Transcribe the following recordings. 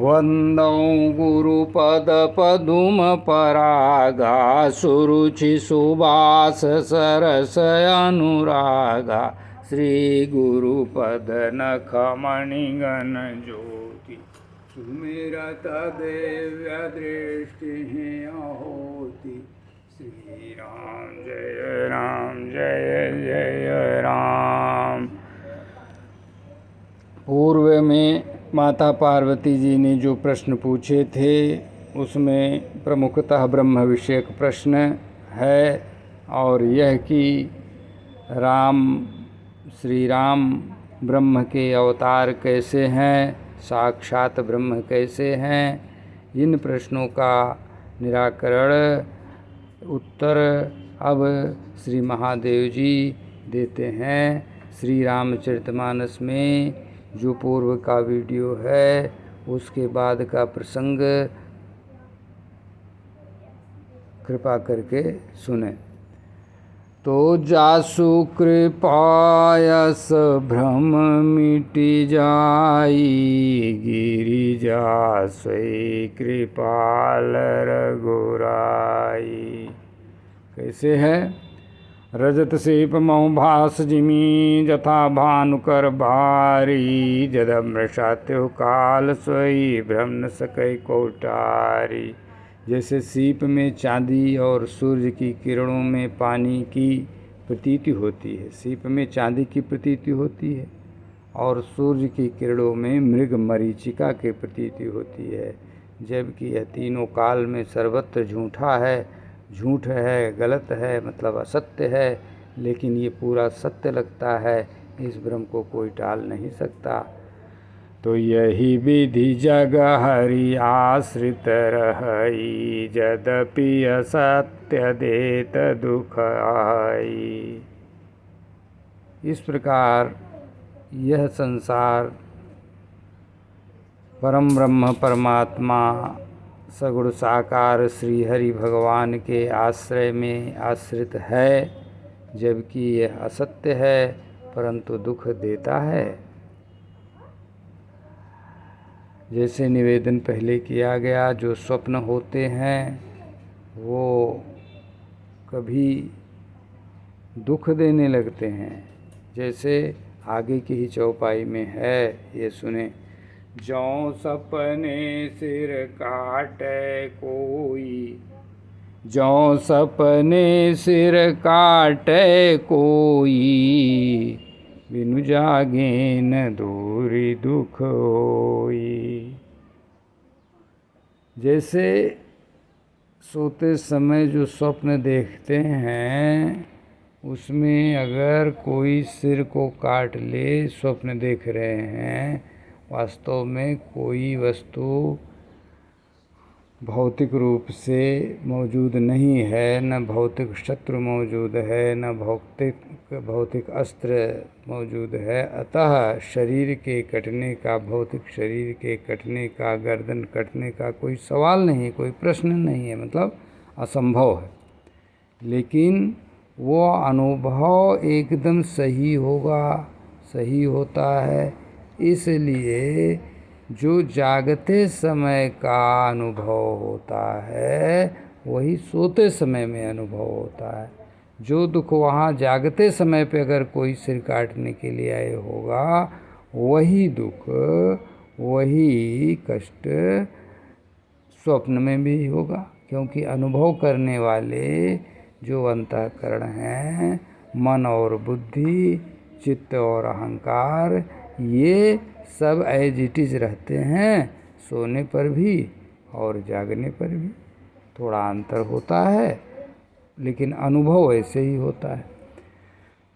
वंदौ गुरुपदपदुमपरागा सुरुचिसुवास सरस अनुरागा श्रीगुरुपदनखमणिगण ज्योति सुमिरत दिव्य दृष्टि होती। श्री राम जय जय राम। पूर्व में माता पार्वती जी ने जो प्रश्न पूछे थे उसमें प्रमुखतः ब्रह्म विषयक प्रश्न है, और यह कि श्री राम ब्रह्म के अवतार कैसे हैं, साक्षात ब्रह्म कैसे हैं, इन प्रश्नों का निराकरण उत्तर अब श्री महादेव जी देते हैं। श्री रामचरितमानस में जो पूर्व का वीडियो है उसके बाद का प्रसंग कृपा करके सुने। तो जासु कृपायस भ्रम मिटि जाई, गिरिजा सोई कृपाल रघुराई। कैसे है? रजत सेप महु भास जिमी, जथा भानुकर भारी, जदमृषा त्यो काल सोई, भ्रम न सकै कोटारी। जैसे सीप में चांदी और सूर्य की किरणों में पानी की प्रतीति होती है, सीप में चांदी की प्रतीति होती है और सूर्य की किरणों में मृग मरीचिका की प्रतीति होती है, जबकि यह तीनों काल में सर्वत्र झूठा है, झूठ है, गलत है, मतलब असत्य है, लेकिन ये पूरा सत्य लगता है। इस भ्रम को कोई टाल नहीं सकता। तो यही विधि जग हरि आश्रित रही, यद्यपि असत्य देत दुख आई। इस प्रकार यह संसार परम ब्रह्म परमात्मा सगुण साकार श्री हरि भगवान के आश्रय में आश्रित है, जबकि यह असत्य है परंतु दुख देता है। जैसे निवेदन पहले किया गया, जो स्वप्न होते हैं वो कभी दुख देने लगते हैं। जैसे आगे की ही चौपाई में है, ये सुने। जौं सपने सिर काटे कोई, जौं सपने सिर काटे कोई, बिनु जागे न दूरी दुख होई। जैसे सोते समय जो स्वप्न देखते हैं उसमें अगर कोई सिर को काट ले, स्वप्न देख रहे हैं, वास्तव में कोई वस्तु भौतिक रूप से मौजूद नहीं है, न भौतिक शत्रु मौजूद है, न भौतिक अस्त्र मौजूद है। अतः शरीर के कटने का, भौतिक शरीर के कटने का, गर्दन कटने का कोई सवाल नहीं, कोई प्रश्न नहीं है, मतलब असंभव है। लेकिन वो अनुभव एकदम सही होगा, सही होता है। इसलिए जो जागते समय का अनुभव होता है वही सोते समय में अनुभव होता है। जो दुख वहाँ जागते समय पे अगर कोई सिर काटने के लिए आए होगा, वही दुख, वही कष्ट स्वप्न में भी होगा, क्योंकि अनुभव करने वाले जो अंतःकरण हैं, मन और बुद्धि, चित्त और अहंकार, ये सब एज इट इज रहते हैं, सोने पर भी और जागने पर भी। थोड़ा अंतर होता है लेकिन अनुभव ऐसे ही होता है।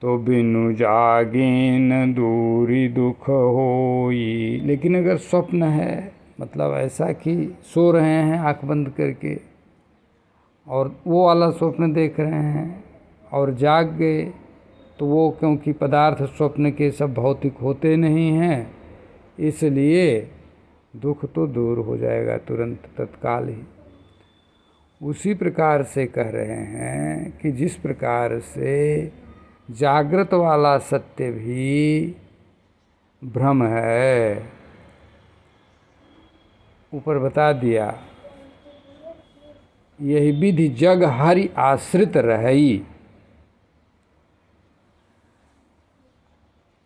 तो बिनु जागे न दूरी दुख होई। लेकिन अगर स्वप्न है, मतलब ऐसा कि सो रहे हैं आँख बंद करके और वो वाला स्वप्न देख रहे हैं और जाग गए, तो वो क्योंकि पदार्थ स्वप्न के सब भौतिक होते नहीं हैं, इसलिए दुख तो दूर हो जाएगा तुरंत, तत्काल ही। उसी प्रकार से कह रहे हैं कि जिस प्रकार से जागृत वाला सत्य भी भ्रम है, ऊपर बता दिया, यही विधि जग हरि आश्रित रही।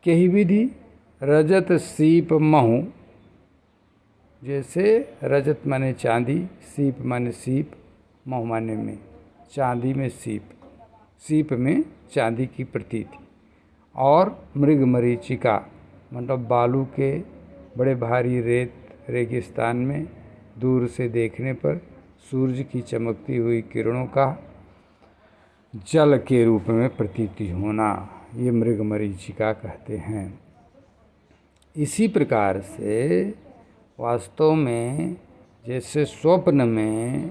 केही विधि रजत सीप महु, जैसे रजत माने चांदी, सीप माने सीप, महु माने में, चांदी में सीप, सीप में चांदी की प्रतीति। और मृग मरीचिका मतलब बालू के बड़े भारी रेत रेगिस्तान में दूर से देखने पर सूरज की चमकती हुई किरणों का जल के रूप में प्रतीति होना, ये मृग मरीचिका कहते हैं। इसी प्रकार से वास्तव में जैसे स्वप्न में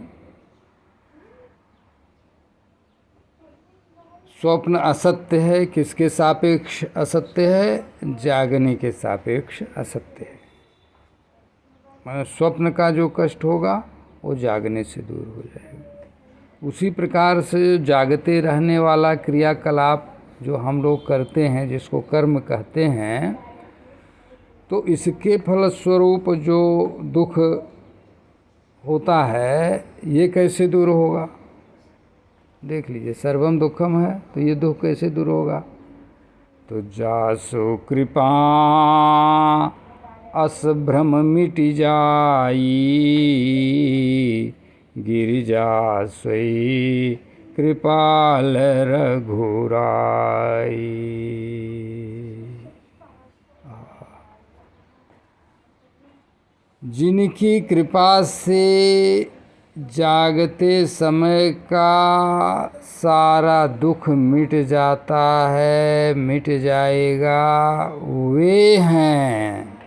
स्वप्न असत्य है, किसके सापेक्ष असत्य है? जागने के सापेक्ष असत्य है। मतलब स्वप्न का जो कष्ट होगा वो जागने से दूर हो जाएगा। उसी प्रकार से जागते रहने वाला क्रियाकलाप जो हम लोग करते हैं, जिसको कर्म कहते हैं, तो इसके फलस्वरूप जो दुख होता है ये कैसे दूर होगा? देख लीजिए, सर्वम दुखम है, तो ये दुख कैसे दूर होगा? तो जासु कृपा अस भ्रम मिट जाई, गिरिजा सोई कृपाल रघुराई। जिनकी कृपा से जागते समय का सारा दुख मिट जाता है, मिट जाएगा, वे हैं,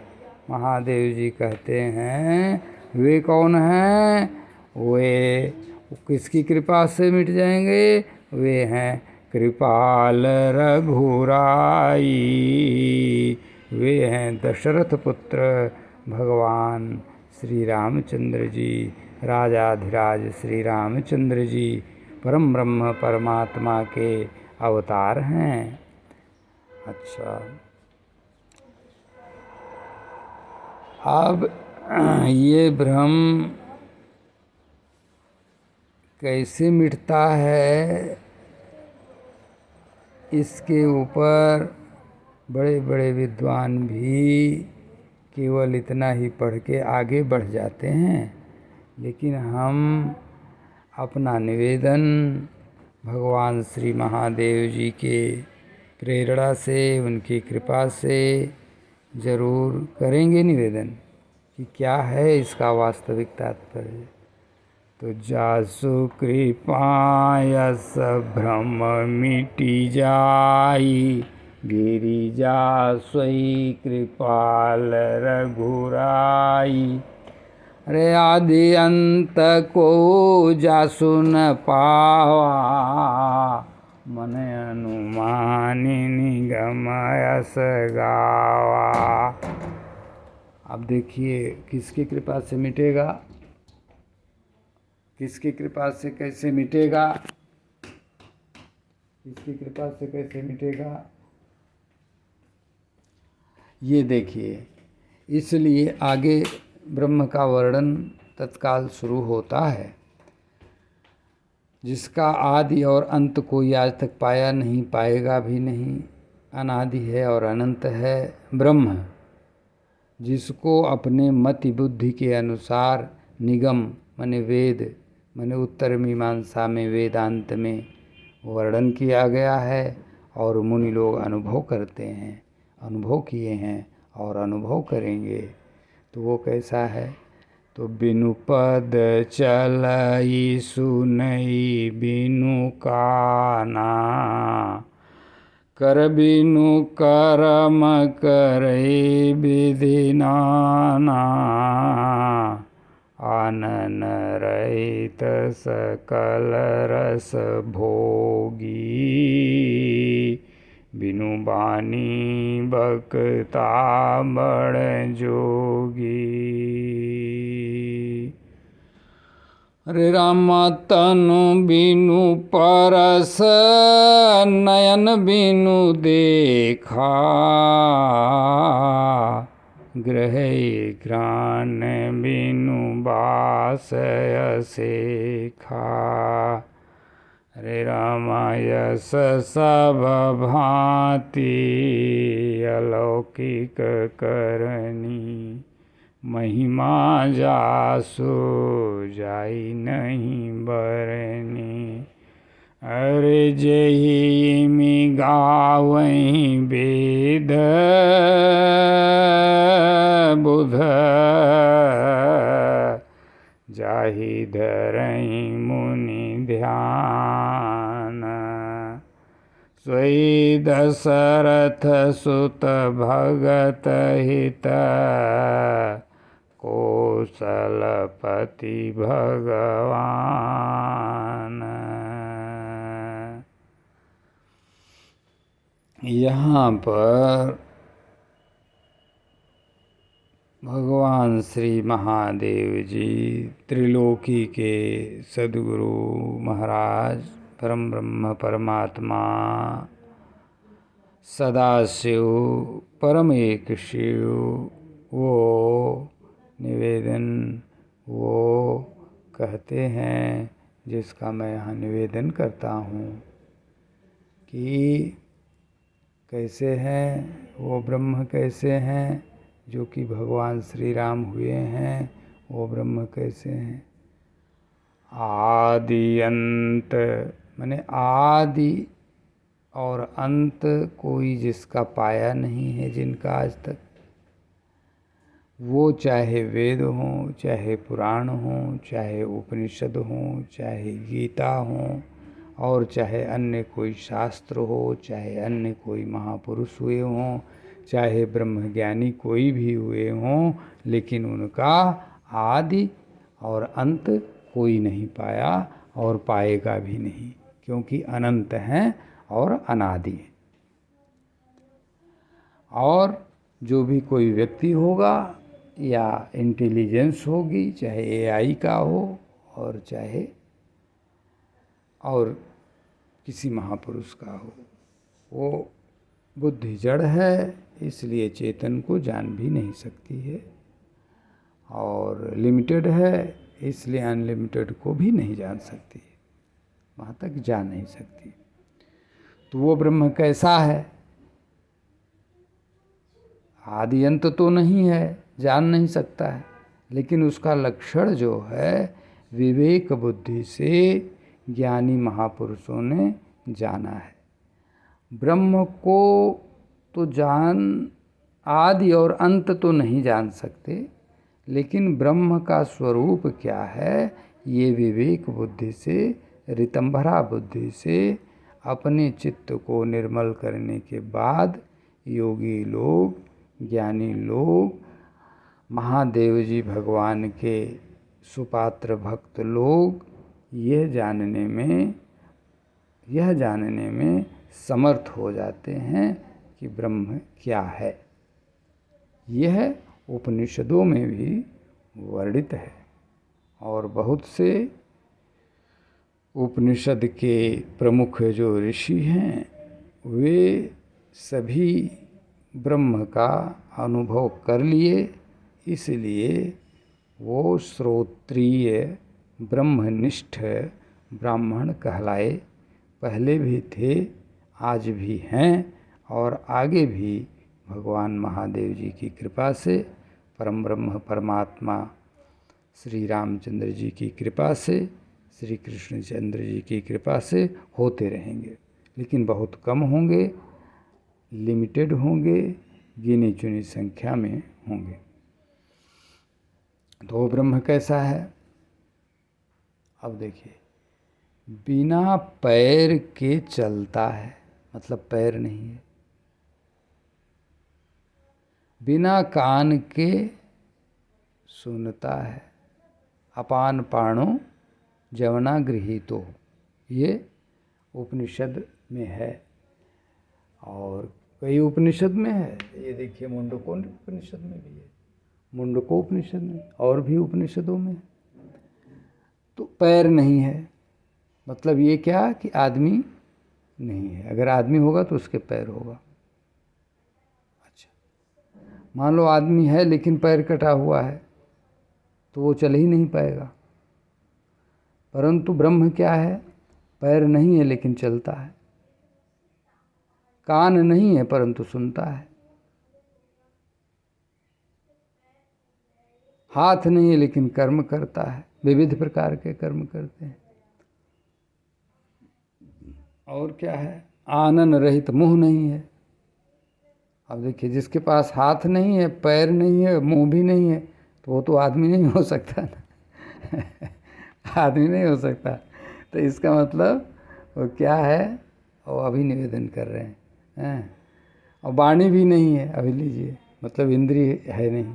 महादेव जी कहते हैं, वे कौन हैं? वे किसकी कृपा से मिट जाएंगे? वे हैं कृपाल रघुराई, वे हैं दशरथ पुत्र भगवान श्री रामचंद्र जी, राजाधिराज श्री रामचंद्र जी परम ब्रह्म परमात्मा के अवतार हैं। अच्छा, अब ये भ्रम कैसे मिटता है, इसके ऊपर बड़े बड़े विद्वान भी केवल इतना ही पढ़ के आगे बढ़ जाते हैं। लेकिन हम अपना निवेदन भगवान श्री महादेव जी के प्रेरणा से, उनकी कृपा से ज़रूर करेंगे निवेदन कि क्या है इसका वास्तविक तात्पर्य। तो जासु कृपायस भ्रम मिटी जाई, गिरिजा सोई कृपाल रघुराई। अरे आदि अंत को जासु न पावा, मन अनुमानि निगम यस गावा। अब देखिए किसकी कृपा से मिटेगा, किसकी कृपा से कैसे मिटेगा, किसकी कृपा से कैसे मिटेगा, ये देखिए। इसलिए आगे ब्रह्म का वर्णन तत्काल शुरू होता है। जिसका आदि और अंत कोई आज तक पाया नहीं, पाएगा भी नहीं, अनादि है और अनंत है ब्रह्म, जिसको अपने मति बुद्धि के अनुसार निगम माने वेद माने उत्तर मीमांसा में, वेदांत में वर्णन किया गया है और मुनि लोग अनुभव करते हैं, अनुभव किए हैं और अनुभव करेंगे। तो वो कैसा है? तो बिनु पद चलई सुनई बिनु काना, कर बिनु कर्म करे विधि नाना, आनन रहित सकल रस भोगी, बिनु बानी बक्ता बड़ जोगी। अरे रामा तनु बिनु परस, नयन बिनु देखा, ग्रह घ्राण बिनु बासय शेखा। हरे रामायस सब भांति अलौकिक करनी। महिमा जासु जाई नहीं बरनी। अरे जेहि मि गावहीं वेद बुध। जाहि धरहीं मुनि ध्यान। सोई दशरथ सुत भगत हित। कौशलपति भगवान। यहाँ पर भगवान श्री महादेव जी त्रिलोकी के सद्गुरु महाराज परम ब्रह्म परमात्मा सदाशिव परम एक शिव वो निवेदन वो कहते हैं, जिसका मैं यहाँ निवेदन करता हूँ कि कैसे हैं वो ब्रह्म, कैसे हैं जो कि भगवान श्री राम हुए हैं, वो ब्रह्म कैसे हैं। आदि अंत माने आदि और अंत कोई जिसका पाया नहीं है, जिनका आज तक, वो चाहे वेद हों, चाहे पुराण हों, चाहे उपनिषद हों, चाहे गीता हों, और चाहे अन्य कोई शास्त्र हो, चाहे अन्य कोई महापुरुष हुए हों, चाहे ब्रह्मज्ञानी कोई भी हुए हों, लेकिन उनका आदि और अंत कोई नहीं पाया और पाएगा भी नहीं, क्योंकि अनंत हैं और अनादि हैं। और जो भी कोई व्यक्ति होगा या इंटेलिजेंस होगी, चाहे एआई का हो और चाहे और किसी महापुरुष का हो, वो बुद्धि जड़ है, इसलिए चेतन को जान भी नहीं सकती है, और लिमिटेड है इसलिए अनलिमिटेड को भी नहीं जान सकती है, वहाँ तक जा नहीं सकती। तो वो ब्रह्म कैसा है? आदि अंत तो नहीं है, जान नहीं सकता है, लेकिन उसका लक्षण जो है विवेक बुद्धि से ज्ञानी महापुरुषों ने जाना है। ब्रह्म को तो आदि और अंत तो नहीं जान सकते, लेकिन ब्रह्म का स्वरूप क्या है ये विवेक बुद्धि से, ऋतंभरा बुद्धि से अपने चित्त को निर्मल करने के बाद योगी लोग, ज्ञानी लोग, महादेव जी भगवान के सुपात्र भक्त लोग यह जानने में समर्थ हो जाते हैं कि ब्रह्म क्या है। यह उपनिषदों में भी वर्णित है, और बहुत से उपनिषद के प्रमुख जो ऋषि हैं वे सभी ब्रह्म का अनुभव कर लिए, इसलिए वो श्रोत्रिय ब्रह्मनिष्ठ ब्राह्मण कहलाए। पहले भी थे, आज भी हैं, और आगे भी भगवान महादेव जी की कृपा से, परम ब्रह्म परमात्मा श्री रामचंद्र जी की कृपा से, श्री कृष्णचंद्र जी की कृपा से होते रहेंगे, लेकिन बहुत कम होंगे, लिमिटेड होंगे, गिनी चुनी संख्या में होंगे। तो वो ब्रह्म कैसा है? अब देखिए, बिना पैर के चलता है, मतलब पैर नहीं है। बिना कान के सुनता है। अपान पाणो जवना गृहीतो, ये उपनिषद में है, और कई उपनिषद में है। ये देखिए मुंडको उपनिषद में भी है, मुंडको उपनिषद में, और भी उपनिषदों में। तो पैर नहीं है, मतलब ये क्या कि आदमी नहीं है। अगर आदमी होगा तो उसके पैर होगा। अच्छा, मान लो आदमी है लेकिन पैर कटा हुआ है, तो वो चल ही नहीं पाएगा। परंतु ब्रह्म क्या है? पैर नहीं है लेकिन चलता है, कान नहीं है परंतु सुनता है, हाथ नहीं है लेकिन कर्म करता है, विविध प्रकार के कर्म करते हैं। और क्या है? आनन रहित मुंह नहीं है। अब देखिए, जिसके पास हाथ नहीं है, पैर नहीं है, मुंह भी नहीं है, तो वो तो आदमी नहीं हो सकता ना आदमी नहीं हो सकता। तो इसका मतलब वो क्या है? वो अभी निवेदन कर रहे हैं। और वाणी भी नहीं है, अभी लीजिए, मतलब इंद्रिय है नहीं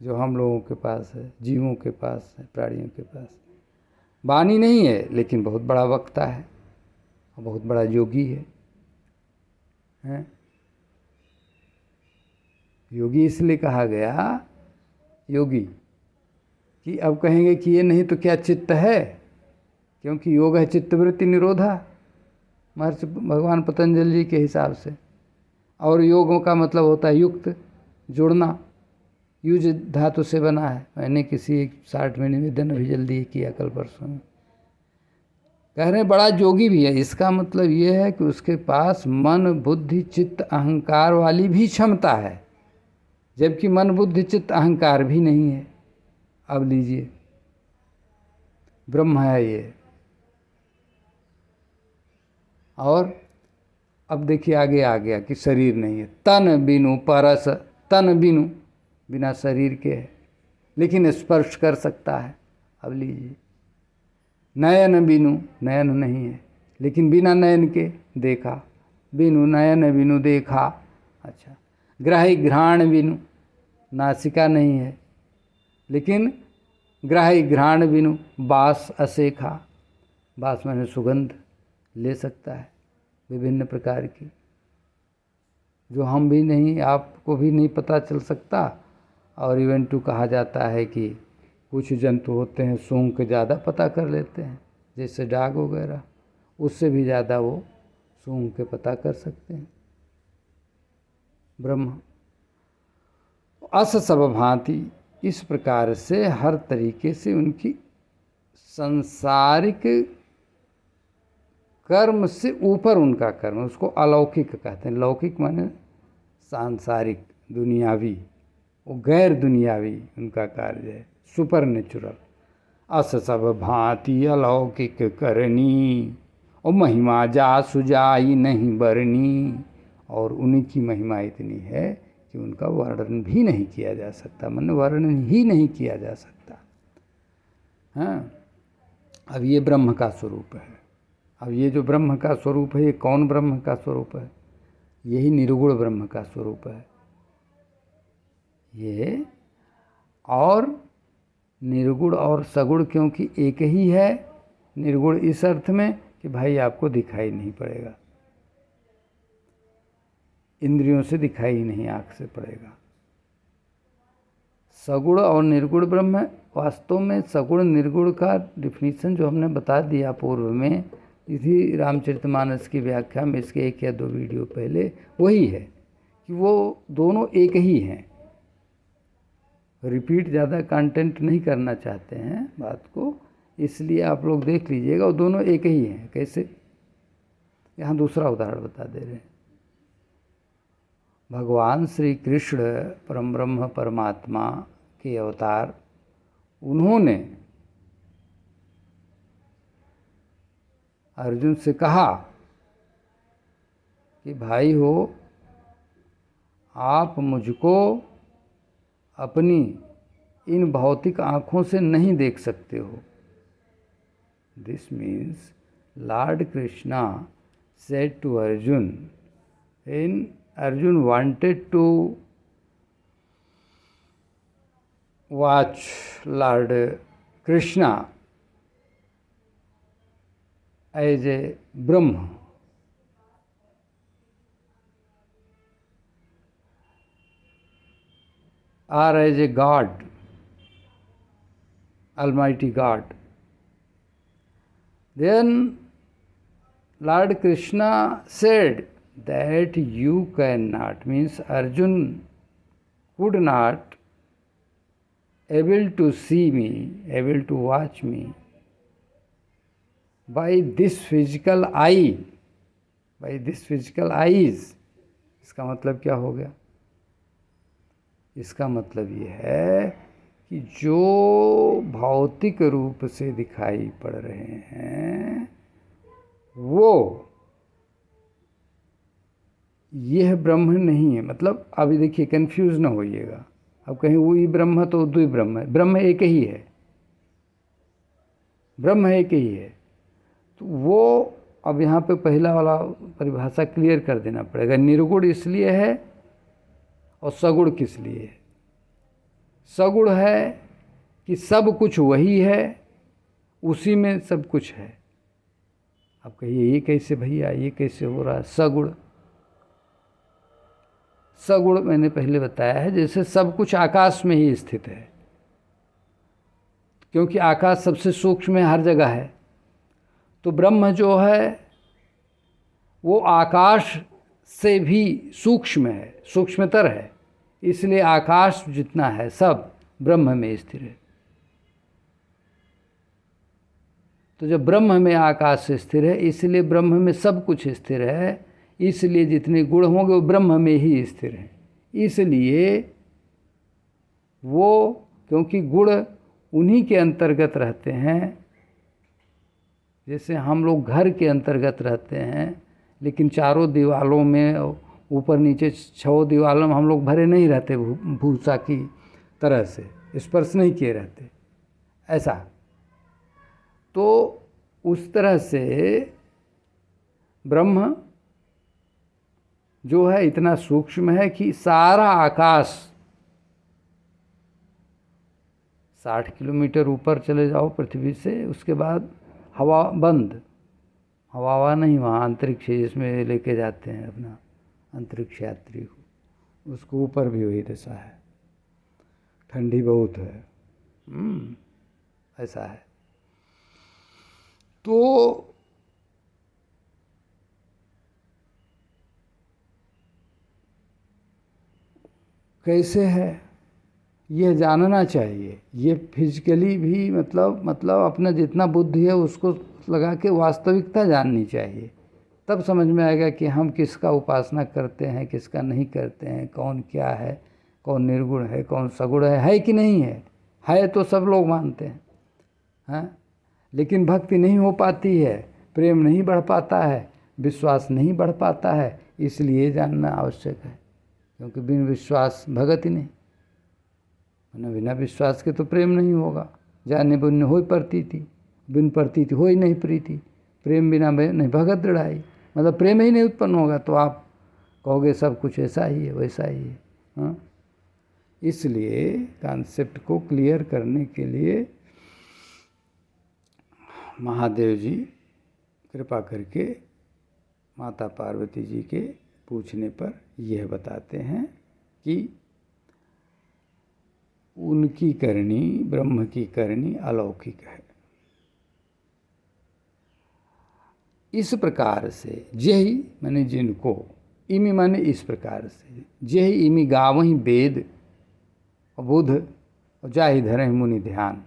जो हम लोगों के पास है, जीवों के पास है, प्राणियों के पास। वाणी नहीं है लेकिन बहुत बड़ा वक्ता है और बहुत बड़ा योगी है। योगी इसलिए कहा गया योगी कि अब कहेंगे कि ये नहीं तो क्या चित्त है, क्योंकि योग है चित्तवृत्ति निरोधा, महर्षि भगवान पतंजलि जी के हिसाब से। और योगों का मतलब होता है युक्त, जुड़ना, युज धातु से बना है। मैंने किसी एक 60 में निवेदन अभी जल्दी किया, कल परसों में। कह रहे हैं बड़ा योगी भी है, इसका मतलब ये है कि उसके पास मन बुद्धि चित्त अहंकार वाली भी क्षमता है, जबकि मन बुद्धि चित्त अहंकार भी नहीं है। अब लीजिए, ब्रह्म है ये। और अब देखिए आगे आ गया कि शरीर नहीं है, तन बिनु परस, तन बिनु, बिना शरीर के है लेकिन स्पर्श कर सकता है। अब लीजिए, नयन बिनु, नयन नहीं है लेकिन बिना नयन के देखा, बिनु नयन बिनु देखा। अच्छा, ग्राही घ्राण बिनु, नासिका नहीं है लेकिन ग्राही घ्राण बिनु बास असेखा, बास माने सुगंध ले सकता है विभिन्न प्रकार की, जो हम भी नहीं, आपको भी नहीं पता चल सकता। और इवन टू कहा जाता है कि कुछ जंतु होते हैं सूंघ के ज़्यादा पता कर लेते हैं, जैसे डाग वगैरह, उससे भी ज़्यादा वो सूंघ के पता कर सकते हैं। ब्रह्म अस सब भांति, इस प्रकार से हर तरीके से उनकी सांसारिक कर्म से ऊपर उनका कर्म, उसको अलौकिक कहते हैं। लौकिक माने सांसारिक, दुनियावी, वो गैर दुनियावी उनका कार्य है, सुपर नेचुरल। अस सब भांति अलौकिक करनी, और महिमा जा सुजाई नहीं बरनी, और उन्हीं की महिमा इतनी है कि उनका वर्णन भी नहीं किया जा सकता, माने वर्णन ही नहीं किया जा सकता। हाँ, अब ये ब्रह्म का स्वरूप है। अब ये जो ब्रह्म का स्वरूप है, ये कौन ब्रह्म का स्वरूप है? यही निर्गुण ब्रह्म का स्वरूप है ये। और निर्गुण और सगुण क्योंकि एक ही है। निर्गुण इस अर्थ में कि भाई आपको दिखाई नहीं पड़ेगा, इंद्रियों से दिखाई ही नहीं, आँख से पड़ेगा। सगुण और निर्गुण ब्रह्म है। वास्तव में सगुण निर्गुण का डिफिनीशन जो हमने बता दिया पूर्व में, इसी रामचरितमानस की व्याख्या में, इसके 1 या 2 वीडियो पहले, वही है कि वो दोनों एक ही हैं। रिपीट ज़्यादा कंटेंट नहीं करना चाहते हैं बात को, इसलिए आप लोग देख लीजिएगा, वो दोनों एक ही हैं। कैसे? यहाँ दूसरा उदाहरण बता दे रहे हैं। भगवान श्री कृष्ण परम ब्रह्म परमात्मा के अवतार, उन्होंने अर्जुन से कहा कि भाई हो, आप मुझको अपनी इन भौतिक आँखों से नहीं देख सकते हो। This means lord Krishna said to Arjun, in Arjun wanted to watch Lord Krishna as a Brahma, or as a God, Almighty God. Then Lord Krishna said that you cannot, means Arjun could not able to see me, able to watch me by this physical eye, by this physical eyes। इसका मतलब क्या हो गया? इसका मतलब ये है कि जो भौतिक रूप से दिखाई पड़ रहे हैं वो यह ब्रह्म नहीं है। मतलब अभी देखिए, कंफ्यूज ना होइएगा। अब कहीं वही ब्रह्म तो द्वि ब्रह्म है, ब्रह्म एक ही है, ब्रह्म एक ही है। तो वो अब यहाँ पे पहला वाला परिभाषा क्लियर कर देना पड़ेगा। निर्गुण इसलिए है और सगुण किस लिए है? सगुण है कि सब कुछ वही है, उसी में सब कुछ है। अब कहिए ये कैसे भैया, ये कैसे हो रहा है? सगुण, सगुण मैंने पहले बताया है, जैसे सब कुछ आकाश में ही स्थित है, क्योंकि आकाश सबसे सूक्ष्म है, हर जगह है। तो ब्रह्म जो है वो आकाश से भी सूक्ष्म है, सूक्ष्मतर है, इसलिए आकाश जितना है सब ब्रह्म में स्थिर है। तो जब ब्रह्म में आकाश स्थिर है, इसलिए ब्रह्म में सब कुछ स्थिर है, इसलिए जितने गुण होंगे वो ब्रह्म में ही स्थिर हैं। इसलिए वो, क्योंकि गुण उन्हीं के अंतर्गत रहते हैं, जैसे हम लोग घर के अंतर्गत रहते हैं, लेकिन चारों दीवालों में ऊपर नीचे 6 दीवालों में हम लोग भरे नहीं रहते, भूसा की तरह से स्पर्श नहीं किए रहते, ऐसा। तो उस तरह से ब्रह्म जो है इतना सूक्ष्म है कि सारा आकाश 60 किलोमीटर ऊपर चले जाओ पृथ्वी से, उसके बाद हवा बंद, हवा नहीं, वहाँ अंतरिक्ष जिसमें लेके जाते हैं अपना अंतरिक्ष यात्री को, उसको ऊपर भी वही दशा है, ठंडी बहुत है, ऐसा है। तो कैसे है यह जानना चाहिए। ये फिजिकली भी मतलब अपना जितना बुद्धि है उसको लगा के वास्तविकता जाननी चाहिए, तब समझ में आएगा कि हम किसका उपासना करते हैं, किसका नहीं करते हैं, कौन क्या है, कौन निर्गुण है, कौन सगुण है कि नहीं है तो सब लोग मानते हैं, हाँ। लेकिन भक्ति नहीं हो पाती है, प्रेम नहीं बढ़ पाता है, विश्वास नहीं बढ़ पाता है, इसलिए जानना आवश्यक है। क्योंकि बिन विश्वास भगति नहीं, बिना विश्वास के तो प्रेम नहीं होगा। जाने बिन होई प्रतीति, बिन प्रतीति होई नहीं प्रीति, प्रेम बिना नहीं भगत दृढ़ाई। मतलब प्रेम ही नहीं उत्पन्न होगा तो आप कहोगे सब कुछ ऐसा ही है, वैसा ही है, हाँ। इसलिए कॉन्सेप्ट को क्लियर करने के लिए महादेव जी कृपा करके माता पार्वती जी के पूछने पर यह बताते हैं कि उनकी करनी, ब्रह्म की करनी अलौकिक है। इस प्रकार से जेहि माने जिनको, इमी माने इस प्रकार से, जेहि इमी गावहि वेद बुध और जाहि धरहि मुनि ध्यान,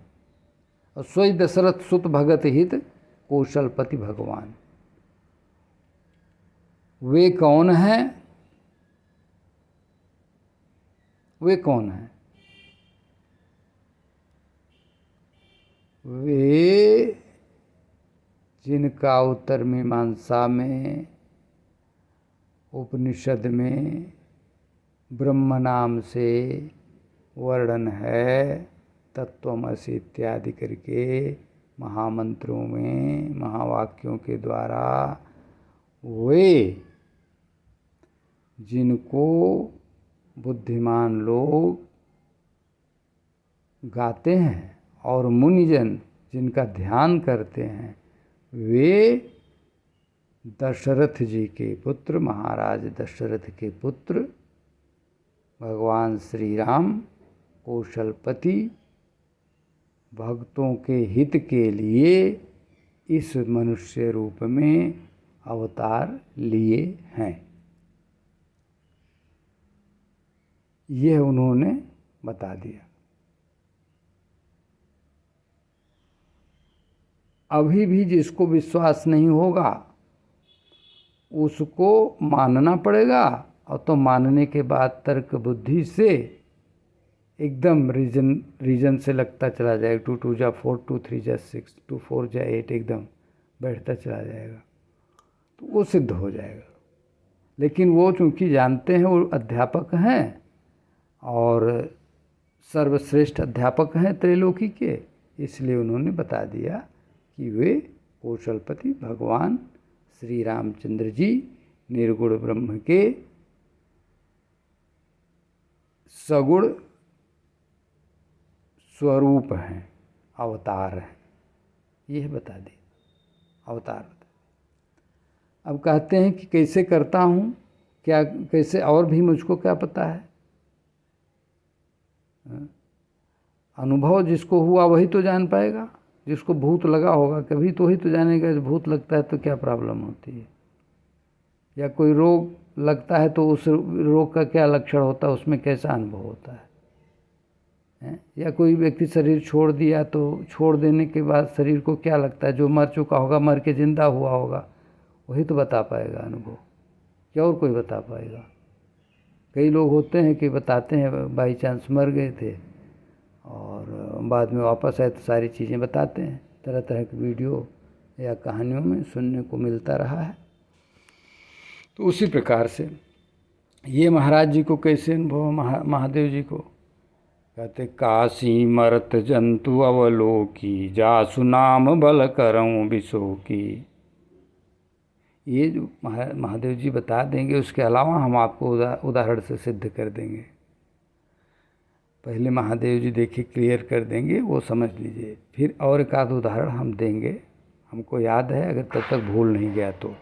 और सोई दशरथ सुत भगत हित कौशलपति भगवान। वे कौन हैं? वे कौन हैं? वे जिनका उत्तर मीमांसा में, उपनिषद में ब्रह्म नाम से वर्णन है, तत्वमसि इत्यादि करके महामंत्रों में, महावाक्यों के द्वारा वे जिनको बुद्धिमान लोग गाते हैं और मुनिजन जिनका ध्यान करते हैं, वे दशरथ जी के पुत्र, महाराज दशरथ के पुत्र भगवान श्री राम कौशलपति, भक्तों के हित के लिए इस मनुष्य रूप में अवतार लिए हैं। यह उन्होंने बता दिया। अभी भी जिसको विश्वास नहीं होगा उसको मानना पड़ेगा, और तो मानने के बाद तर्क बुद्धि से एकदम रीजन से लगता चला जाएगा। 2 2 जा 4, 2 3 जा 6, 2 4 जा 8 एकदम बैठता चला जाएगा, तो वो सिद्ध हो जाएगा। लेकिन वो चूँकि जानते हैं वो अध्यापक हैं और सर्वश्रेष्ठ अध्यापक हैं त्रैलोकी के, इसलिए उन्होंने बता दिया कि वे कौशलपति भगवान श्री रामचंद्र जी निर्गुण ब्रह्म के सगुण स्वरूप हैं, अवतार हैं, यह बता दिया, अवतार बता। अब कहते हैं कि कैसे करता हूँ, क्या कैसे, और भी मुझको क्या पता है। अनुभव जिसको हुआ वही तो जान पाएगा। जिसको भूत लगा होगा कभी तो ही तो जानेगा। भूत लगता है तो क्या प्रॉब्लम होती है, या कोई रोग लगता है तो उस रोग का क्या लक्षण होता है, उसमें कैसा अनुभव होता है। या कोई व्यक्ति शरीर छोड़ दिया तो छोड़ देने के बाद शरीर को क्या लगता है, जो मर चुका होगा, मर के जिंदा हुआ होगा, वही तो बता पाएगा अनुभव, क्या और कोई बता पाएगा। कई लोग होते हैं कि बताते हैं बाई चांस मर गए थे और बाद में वापस आए तो सारी चीज़ें बताते हैं। तरह तरह की वीडियो या कहानियों में सुनने को मिलता रहा है। तो उसी प्रकार से ये महाराज जी को कैसे अनुभव, महादेव जी को कहते, काशी मरत जंतु अवलोकी, जासु नाम बल करऊँ बिसोकी। ये जो महादेव जी बता देंगे, उसके अलावा हम आपको उदाहरण से सिद्ध कर देंगे। पहले महादेव जी देखिए क्लियर कर देंगे, वो समझ लीजिए, फिर और एक आध उदाहरण हम देंगे, हमको याद है अगर तब तक भूल नहीं गया तो।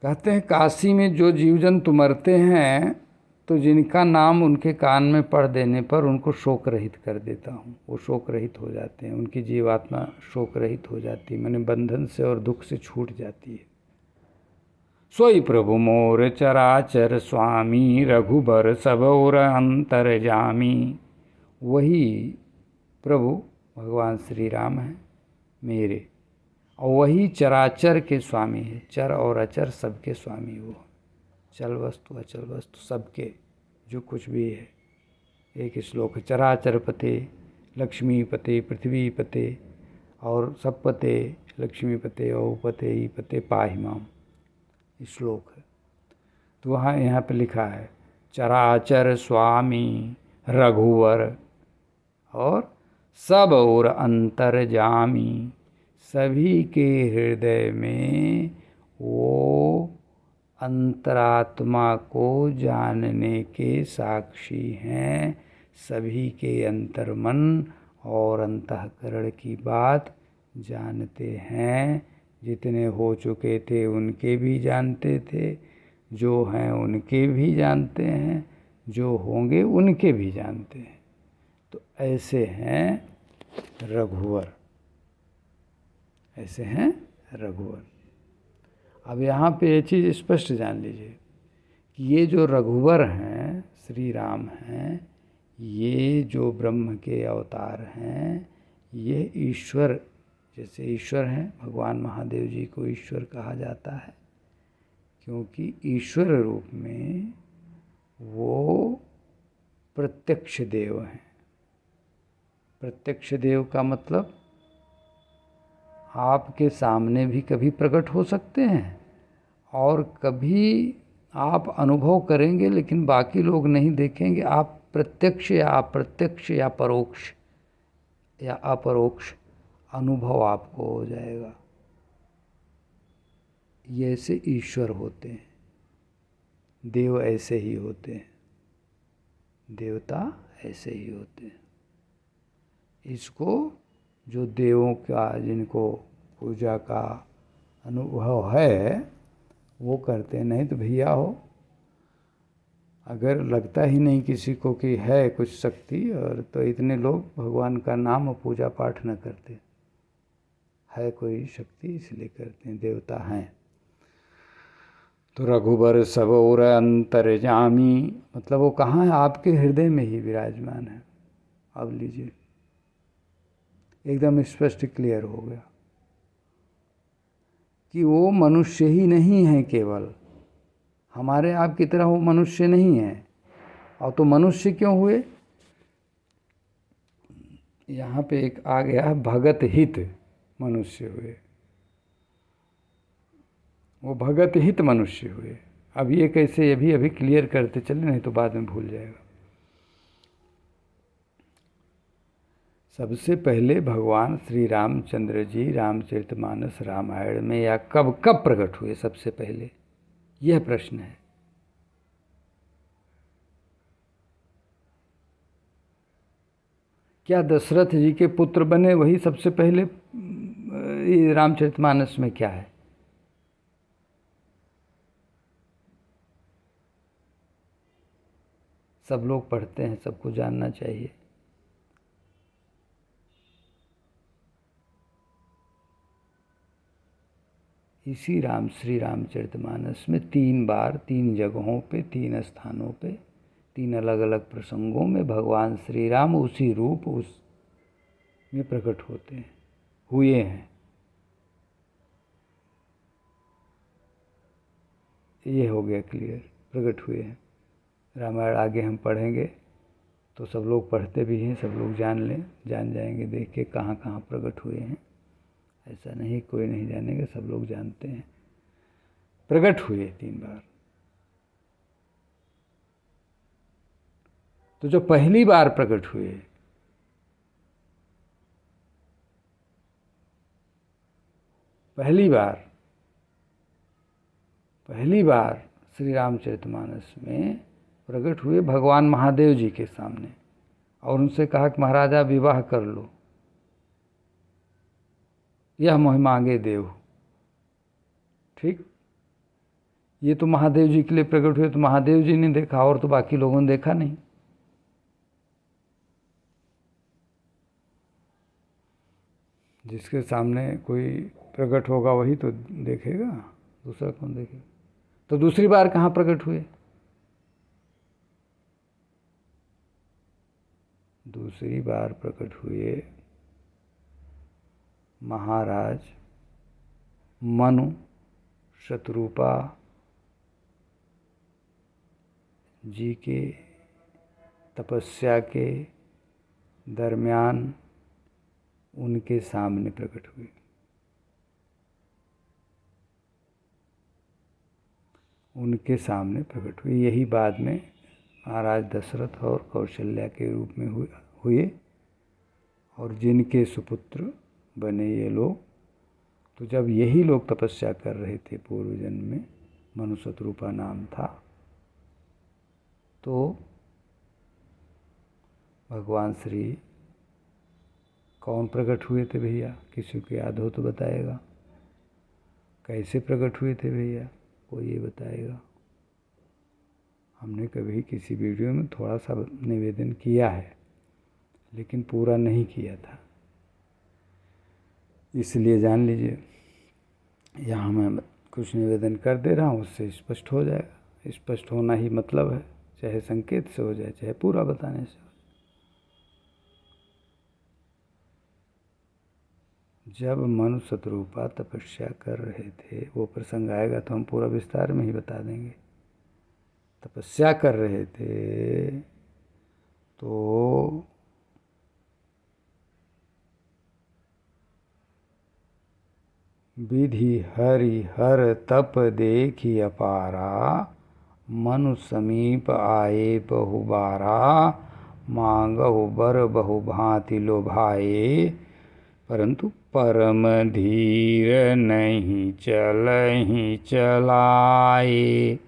कहते हैं काशी में जो जीव जंतु मरते हैं तो जिनका नाम उनके कान में पढ़ देने पर उनको शोक रहित कर देता हूँ, वो शोक रहित हो जाते हैं, उनकी जीवात्मा शोक रहित हो जाती है, माने बंधन से और दुख से छूट जाती है। सोई प्रभु मोर चराचर स्वामी, रघुबर सब और अंतर जामी। वही प्रभु भगवान श्री राम हैं मेरे, और वही चराचर के स्वामी है। चर और अचर सबके स्वामी वो, चल वस्तु अचल वस्तु सबके, जो कुछ भी है। एक श्लोक है, चराचर पते लक्ष्मी पते पृथ्वी पते और सब पते लक्ष्मी पते औ पते ई पते पाहि माम, श्लोक है। तो वहाँ यहाँ पे लिखा है चराचर स्वामी रघुवर और सब और अंतर जामी। सभी के हृदय में वो अंतरात्मा को जानने के साक्षी हैं, सभी के अंतर्मन और अंतःकरण की बात जानते हैं। जितने हो चुके थे उनके भी जानते थे, जो हैं उनके भी जानते हैं, जो होंगे उनके भी जानते हैं। तो ऐसे हैं रघुवर, ऐसे हैं रघुवर। अब यहाँ पे ये चीज़ स्पष्ट जान लीजिए कि ये जो रघुवर हैं श्री राम हैं, ये जो ब्रह्म के अवतार हैं, ये ईश्वर, जैसे ईश्वर हैं, भगवान महादेव जी को ईश्वर कहा जाता है क्योंकि ईश्वर रूप में वो प्रत्यक्ष देव हैं। प्रत्यक्ष देव का मतलब आपके सामने भी कभी प्रकट हो सकते हैं और कभी आप अनुभव करेंगे लेकिन बाकी लोग नहीं देखेंगे। आप प्रत्यक्ष या अप्रत्यक्ष या परोक्ष या अपरोक्ष अनुभव आपको हो जाएगा। ये ऐसे ईश्वर होते हैं, देव ऐसे ही होते हैं, देवता ऐसे ही होते हैं। इसको जो देवों का, जिनको पूजा का अनुभव है वो करते हैं। नहीं तो भैया हो, अगर लगता ही नहीं किसी को कि है कुछ शक्ति, और तो इतने लोग भगवान का नाम और पूजा पाठ न करते। है कोई शक्ति इसलिए करते हैं, देवता हैं। तो रघुबर सब और अंतर्जामी, मतलब वो कहाँ है, आपके हृदय में ही विराजमान है। अब लीजिए, एकदम स्पष्ट क्लियर हो गया। कि वो मनुष्य ही नहीं है, केवल हमारे आपकी तरह वो मनुष्य नहीं है। और तो मनुष्य क्यों हुए? यहाँ पे एक आ गया, भगत हित मनुष्य हुए, वो भगत हित मनुष्य हुए। अब ये कैसे, ये भी अभी क्लियर करते चले, नहीं तो बाद में भूल जाएगा। सबसे पहले भगवान श्री रामचंद्र जी रामचरितमानस रामायण में या कब कब प्रकट हुए सबसे पहले, यह प्रश्न है। क्या दशरथ जी के पुत्र बने वही सबसे पहले? रामचरितमानस में क्या है? सब लोग पढ़ते हैं, सबको जानना चाहिए। इसी श्री रामचरितमानस में 3 बार 3 जगहों पे 3 स्थानों पे 3 अलग अलग प्रसंगों में भगवान श्री राम उसी रूप उस में प्रकट होते हैं, हुए हैं। ये हो गया क्लियर, प्रकट हुए हैं। रामायण आगे हम पढ़ेंगे तो सब लोग पढ़ते भी हैं, सब लोग जान जाएंगे देख के कहाँ कहाँ प्रकट हुए हैं। ऐसा नहीं कोई नहीं जानेगा, सब लोग जानते हैं। प्रकट हुए 3 बार। तो जो पहली बार प्रकट हुए, पहली बार श्री रामचरितमानस में प्रकट हुए भगवान महादेव जी के सामने, और उनसे कहा कि महाराजा विवाह कर लो, यह मोहि मांगे देव। ठीक, ये तो महादेव जी के लिए प्रकट हुए, तो महादेव जी ने देखा, और तो बाकी लोगों ने देखा नहीं। जिसके सामने कोई प्रकट होगा वही तो देखेगा, दूसरा कौन देखेगा? तो दूसरी बार कहाँ प्रकट हुए? दूसरी बार प्रकट हुए महाराज मनु शतरूपा जी के तपस्या के दरमियान उनके सामने प्रकट हुए। उनके सामने प्रकट हुए। यही बाद में महाराज दशरथ और कौशल्या के रूप में हुए, और जिनके सुपुत्र बने ये लोग। तो जब यही लोग तपस्या कर रहे थे पूर्व जन्म में, मनु शतरूपा नाम था, तो भगवान श्री कौन प्रकट हुए थे भैया? किसी को याद हो तो बताएगा। कैसे प्रकट हुए थे भैया, कोई ये बताएगा? हमने कभी किसी वीडियो में थोड़ा सा निवेदन किया है, लेकिन पूरा नहीं किया था, इसलिए जान लीजिए। यहाँ मैं कुछ निवेदन कर दे रहा हूँ, उससे स्पष्ट हो जाएगा। स्पष्ट होना ही मतलब है, चाहे संकेत से हो जाए, चाहे पूरा बताने से हो। जब मनु शतरूपा तपस्या कर रहे थे, वो प्रसंग आएगा तो हम पूरा विस्तार में ही बता देंगे। तपस्या कर रहे थे तो विधि हरि हर तप देखी अपारा, मनु समीप आए बहुबारा, मांगहु बर बहु भांति लोभाए, परंतु परम धीर नहीं चलहि चलाए,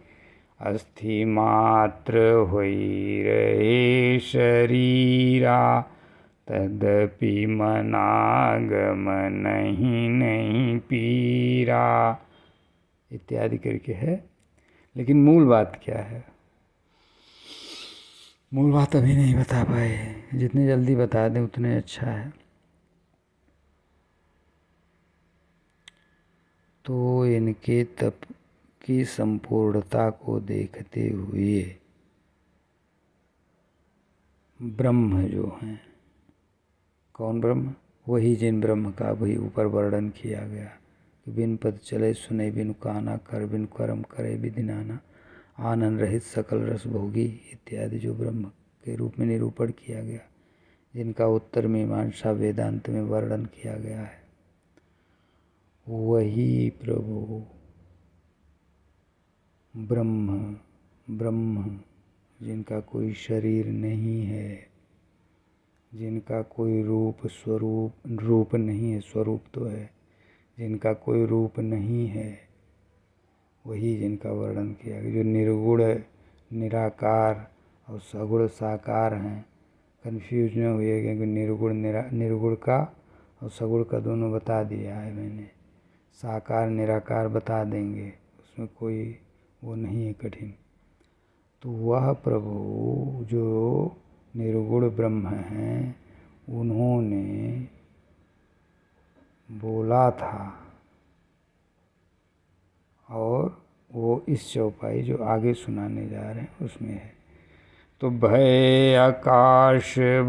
अस्थि मात्र होई रहे शरीरा, तदपि मनागम नहीं पीरा, इत्यादि करके है। लेकिन मूल बात क्या है? मूल बात अभी नहीं बता पाए, जितनी जल्दी बता दें उतने अच्छा है। तो इनके तप की संपूर्णता को देखते हुए ब्रह्म जो हैं, कौन ब्रह्म? वही जिन ब्रह्म का वही ऊपर वर्णन किया गया कि बिन पद चले सुने बिन काना, कर बिन कर्म करे विधि नाना, आनंद रहित सकल रस भोगी इत्यादि जो ब्रह्म के रूप में निरूपण किया गया, जिनका उत्तर मीमांसा वेदांत में वर्णन किया गया है, वही प्रभु ब्रह्म जिनका कोई शरीर नहीं है, जिनका कोई रूप नहीं है, स्वरूप तो है, जिनका कोई रूप नहीं है, वही जिनका वर्णन किया गया, जो निर्गुण निराकार और सगुण साकार हैं। कन्फ्यूज न हुए, क्योंकि निर्गुण का और सगुण का दोनों बता दिया है मैंने, साकार निराकार बता देंगे, उसमें कोई वो नहीं है कठिन। तो वह प्रभु जो निर्गुण ब्रह्म हैं, उन्होंने बोला था, और वो इस चौपाई जो आगे सुनाने जा रहे हैं उसमें है। तो भय आकाशवाणी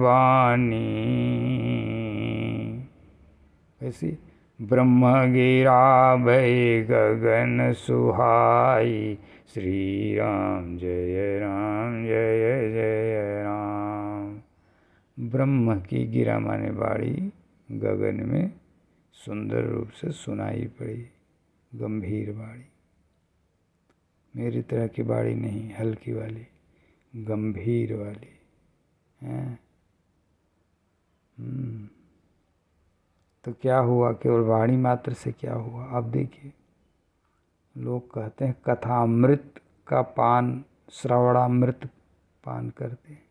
ऐसी, ब्रह्म गिरा भय गगन सुहाई, श्री राम जय जय राम। ब्रह्म की गिरा माने बाड़ी गगन में सुंदर रूप से सुनाई पड़ी, गंभीर बाड़ी, मेरी तरह की बाड़ी नहीं, हल्की वाली, गंभीर वाली हैं। तो क्या हुआ, केवल वाणी मात्र से क्या हुआ? अब देखिए, लोग कहते हैं कथामृत का पान, श्रवणामृत पान करते हैं,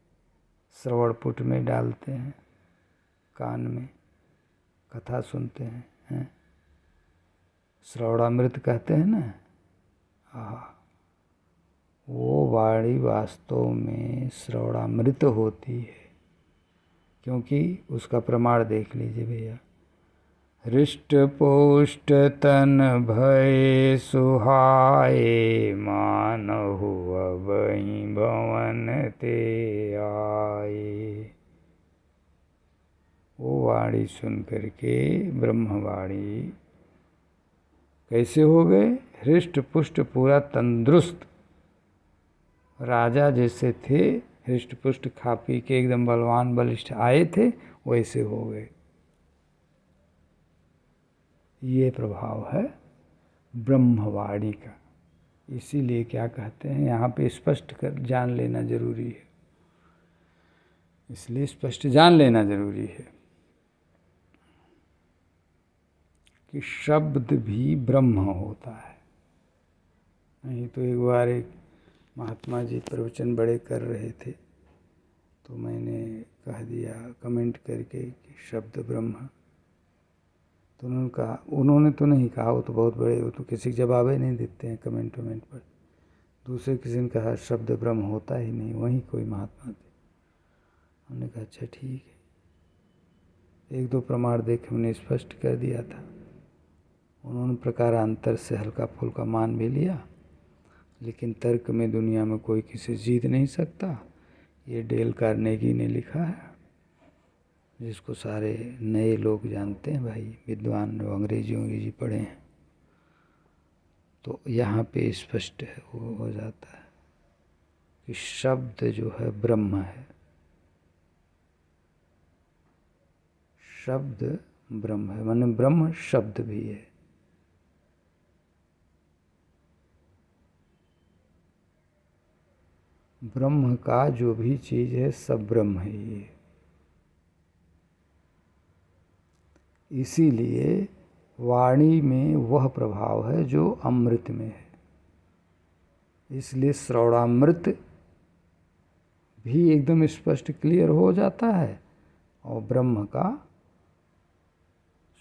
श्रवण पुट में डालते हैं, कान में कथा सुनते हैं, श्रवणामृत कहते हैं ना। वो वाणी वास्तव में श्रवणामृत होती है, क्योंकि उसका प्रमाण देख लीजिए भैया। हृष्ट पुष्ट तन भय सुहाए, मानहु अबहि भवन ते आए। वो वाणी सुन करके ब्रह्मवाणी कैसे हो गए? हृष्ट पुष्ट, पूरा तंदुरुस्त, राजा जैसे थे, हृष्ट पुष्ट खा पी के एकदम बलवान बलिष्ठ आए थे, वैसे हो गए। ये प्रभाव है ब्रह्मवाणी का। इसीलिए क्या कहते हैं, यहाँ पे स्पष्ट कर जान लेना जरूरी है, इसलिए स्पष्ट जान लेना जरूरी है कि शब्द भी ब्रह्म होता है। नहीं तो एक बार एक महात्मा जी प्रवचन बड़े कर रहे थे, तो मैंने कह दिया कमेंट करके कि शब्द ब्रह्म। तो उन्होंने तो नहीं कहा, वो तो बहुत बड़े, वो तो किसी के जवाब ही नहीं देते हैं कमेंट वमेंट पर। दूसरे किसी ने कहा शब्द ब्रह्म होता ही नहीं, वहीं कोई महात्मा थे। हमने कहा अच्छा ठीक है, एक दो प्रमाण देख हमने स्पष्ट कर दिया था। उन्होंने प्रकारांतर से हल्का फुल्का मान भी लिया, लेकिन तर्क में दुनिया में कोई किसी जीत नहीं सकता। ये डेल कार्नेगी ने लिखा है, जिसको सारे नए लोग जानते हैं भाई, विद्वान जो अंग्रेजी पढ़े हैं। तो यहाँ पे स्पष्ट है, वो हो जाता है कि शब्द जो है ब्रह्म है, शब्द ब्रह्म है, माने ब्रह्म शब्द भी है। ब्रह्म का जो भी चीज है सब ब्रह्म है ये। इसीलिए वाणी में वह प्रभाव है जो अमृत में है, इसलिए श्रवणामृत भी एकदम स्पष्ट क्लियर हो जाता है, और ब्रह्म का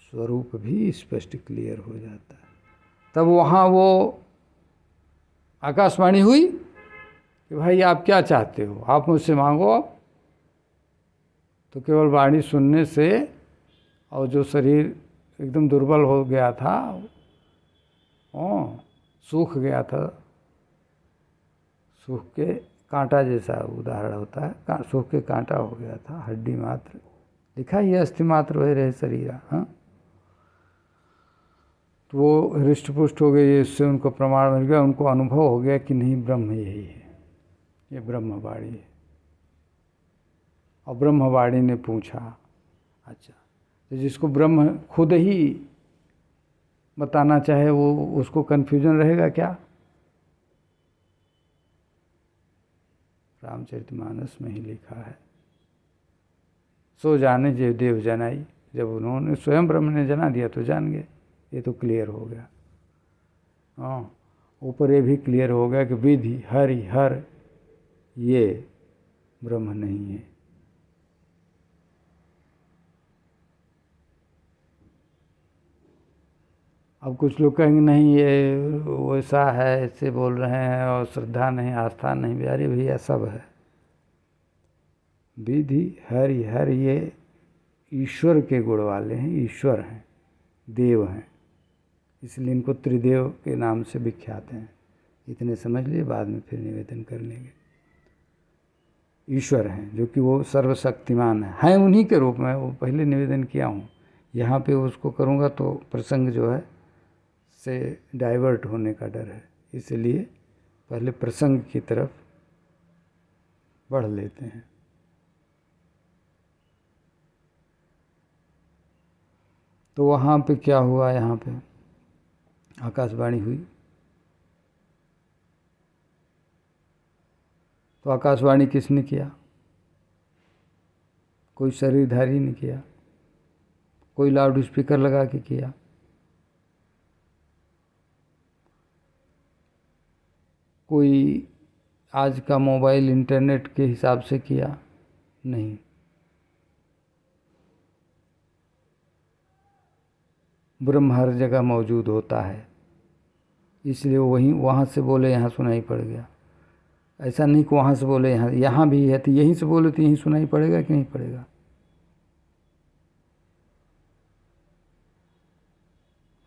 स्वरूप भी स्पष्ट क्लियर हो जाता है। तब वहाँ वो आकाशवाणी हुई कि भाई आप क्या चाहते हो, आप मुझसे मांगो। आप तो केवल वाणी सुनने से, और जो शरीर एकदम दुर्बल हो गया था, सूख गया था, सूख के कांटा जैसा उदाहरण होता है, सूख के कांटा हो गया था, हड्डी मात्र, लिखा ही अस्थि मात्र वही रहे शरीरा। हाँ, तो वो हृष्ट पुष्ट हो गए, इससे उनको प्रमाण मिल गया, उनको अनुभव हो गया कि नहीं ब्रह्म यही है, ये ब्रह्मवाणी है। और ब्रह्मवाणी ने पूछा, अच्छा तो जिसको ब्रह्म खुद ही बताना चाहे वो उसको कन्फ्यूजन रहेगा क्या? रामचरितमानस में ही लिखा है, सो जाने जे देव जनाई। जब उन्होंने स्वयं ब्रह्म ने जना दिया तो जान गए, ये तो क्लियर हो गया। हाँ, ऊपर ये भी क्लियर हो गया कि विधि हरि हर ये ब्रह्म नहीं है। अब कुछ लोग कहेंगे नहीं ये वैसा है, ऐसे बोल रहे हैं और श्रद्धा नहीं, आस्था नहीं। अरे भैया सब है। विधि हरि हर ये ईश्वर के गुण वाले हैं, ईश्वर हैं, देव हैं, इसलिए इनको त्रिदेव के नाम से विख्यात हैं। इतने समझ लिए, बाद में फिर निवेदन कर लेंगे। ईश्वर हैं जो कि वो सर्वशक्तिमान हैं उन्हीं के रूप में। वो पहले निवेदन किया हूँ, यहाँ पे उसको करूँगा तो प्रसंग जो है से डाइवर्ट होने का डर है, इसलिए पहले प्रसंग की तरफ बढ़ लेते हैं। तो वहाँ पे क्या हुआ, यहाँ पे आकाशवाणी हुई। तो आकाशवाणी किसने किया? कोई शरीरधारी ने किया, कोई लाउड स्पीकर लगा के किया, कोई आज का मोबाइल इंटरनेट के हिसाब से किया? नहीं। ब्रह्म हर जगह मौजूद होता है, इसलिए वहीं वहाँ से बोले यहाँ सुनाई पड़ गया। ऐसा नहीं कि वहाँ से बोले यहाँ, यहाँ भी है तो यहीं से बोले तो यहीं सुनाई पड़ेगा कि नहीं पड़ेगा?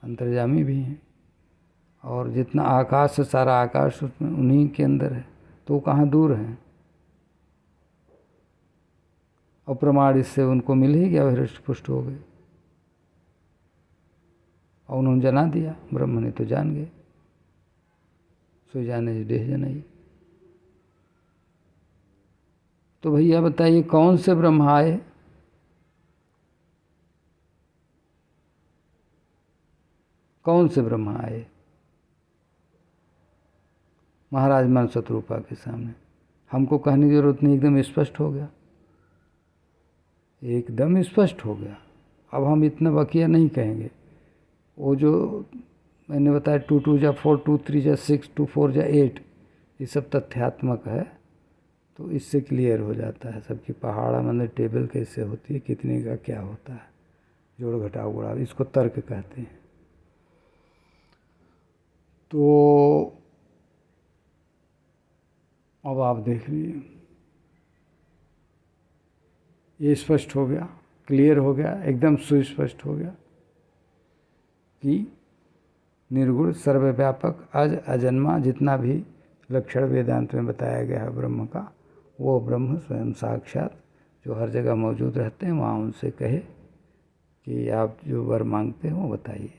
अंतर्यामी भी हैं, और जितना आकाश है सारा आकाश उसमें उन्हीं के अंदर है, तो वो कहाँ दूर हैं। और प्रमाण इससे उनको मिल ही गया, हृष्ट पुष्ट हो गए और उन्होंने जना दिया। ब्रह्म ने तो जान गए, सो जाने देह जनाई। तो भैया बताइए कौन से ब्रह्म आए? कौन से ब्रह्म आए? महाराज मन शत्रुपा के सामने। हमको कहने की जरूरत नहीं, एकदम स्पष्ट हो गया, एकदम स्पष्ट हो गया। अब हम इतना बकिया नहीं कहेंगे। वो जो मैंने बताया 2 2 जा 4, 2 3 जा 6, 2 4 जा 8, ये सब तथ्यात्मक है, तो इससे क्लियर हो जाता है सबकी पहाड़ा मतलब टेबल कैसे होती है, कितने का क्या होता है, जोड़ घटाव गुणा, इसको तर्क कहते हैं। तो अब आप देख लीजिए, ये स्पष्ट हो गया, क्लियर हो गया, एकदम सुस्पष्ट हो गया कि निर्गुण सर्वव्यापक अज अजन्मा जितना भी लक्षण वेदांत में बताया गया है ब्रह्म का, वो ब्रह्म स्वयं साक्षात जो हर जगह मौजूद रहते हैं। वहाँ उनसे कहे कि आप जो वर मांगते हो बताइए,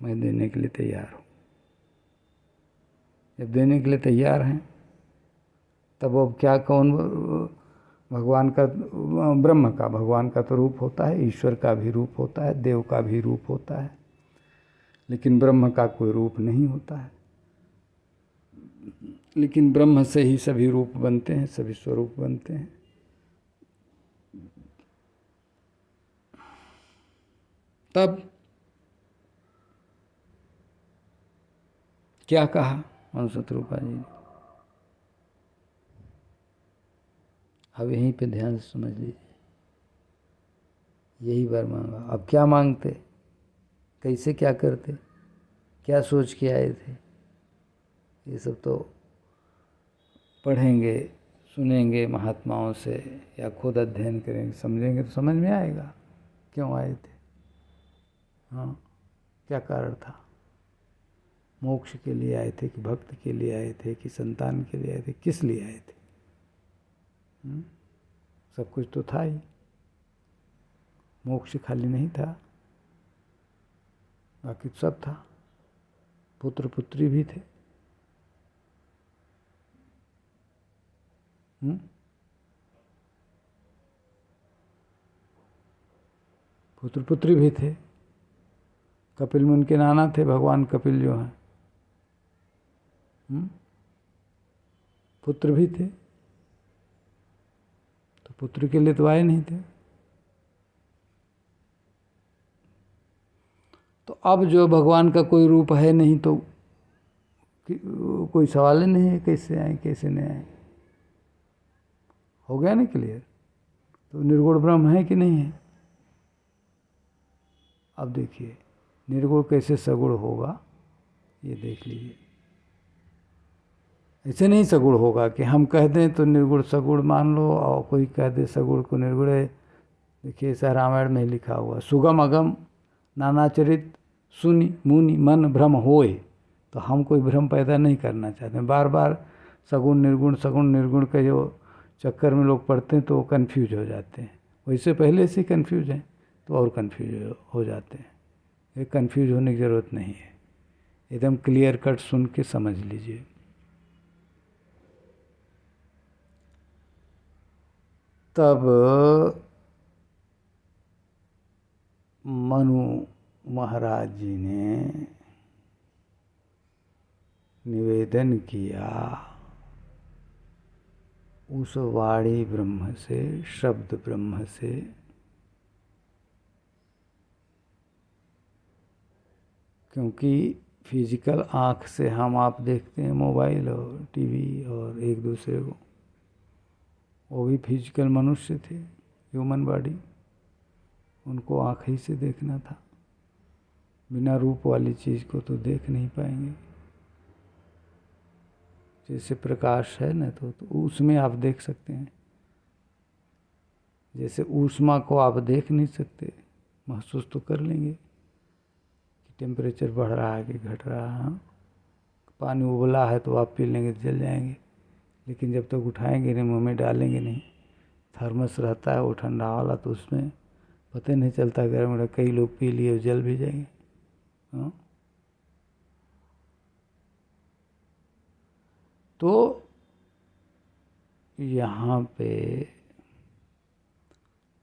मैं देने के लिए तैयार हूँ। जब देने के लिए तैयार हैं तब अब क्या, कौन भगवान का, ब्रह्म का, भगवान का तो रूप होता है, ईश्वर का भी रूप होता है, देव का भी रूप होता है, लेकिन ब्रह्म का कोई रूप नहीं होता है। लेकिन ब्रह्म से ही सभी रूप बनते हैं, सभी स्वरूप बनते हैं। तब क्या कहा मन शत्रुपा जी ने? अब यहीं पे ध्यान से समझ लीजिए, यही बार मांगा। अब क्या मांगते, कैसे क्या करते, क्या सोच के आए थे, ये सब तो पढ़ेंगे, सुनेंगे महात्माओं से, या खुद अध्ययन करेंगे, समझेंगे तो समझ में आएगा क्यों आए थे। हाँ, क्या कारण था? मोक्ष के लिए आए थे कि भक्त के लिए आए थे कि संतान के लिए आए थे, किस लिए आए थे? सब कुछ तो था ही, मोक्ष खाली नहीं था। बाकी तो सब था, पुत्र पुत्री भी थे। पुत्र पुत्री भी थे। कपिल मुनि के नाना थे, भगवान कपिल जो हैं, पुत्र भी थे, तो पुत्र के लिए तो आए नहीं थे। तो अब जो भगवान का कोई रूप है नहीं तो कोई सवाल ही नहीं है कैसे आए कैसे नहीं आए। हो गया ना क्लियर। तो निर्गुण ब्रह्म है कि नहीं है। अब देखिए निर्गुण कैसे सगुण होगा, ये देख लीजिए। ऐसे नहीं सगुण होगा कि हम कह दें तो निर्गुण सगुण मान लो और कोई कह दे सगुण को निर्गुण है। देखिए ऐसा रामायण में लिखा हुआ, सुगम अगम नानाचरित सुनि मुनि मन भ्रम होए। तो हम कोई भ्रम पैदा नहीं करना चाहते हैं। बार बार सगुण निर्गुण के जो चक्कर में लोग पढ़ते हैं तो वो कन्फ्यूज हो जाते हैं। वैसे पहले से कन्फ्यूज हैं तो और कन्फ्यूज हो जाते हैं। ये कन्फ्यूज होने की ज़रूरत नहीं है, एकदम क्लियर कट सुन के समझ लीजिए। तब मनु महाराज जी ने निवेदन किया उस वाणी ब्रह्म से, शब्द ब्रह्म से, क्योंकि फिजिकल आँख से हम आप देखते हैं मोबाइल और टीवी और एक दूसरे को, वो भी फिजिकल मनुष्य थे, ह्यूमन बॉडी, उनको आँख ही से देखना था। बिना रूप वाली चीज़ को तो देख नहीं पाएंगे। जैसे प्रकाश है ना तो उसमें आप देख सकते हैं, जैसे ऊष्मा को आप देख नहीं सकते, महसूस तो कर लेंगे कि टेम्परेचर बढ़ रहा है कि घट रहा है। पानी उबला है तो आप पी लेंगे तो जल जाएंगे, लेकिन जब तक उठाएंगे नहीं, मुँह में डालेंगे नहीं। थर्मस रहता है वो ठंडा वाला, तो उसमें पता नहीं चलता गर्म, कई लोग पी लिए जल भी जाएंगे। हाँ? तो यहाँ पे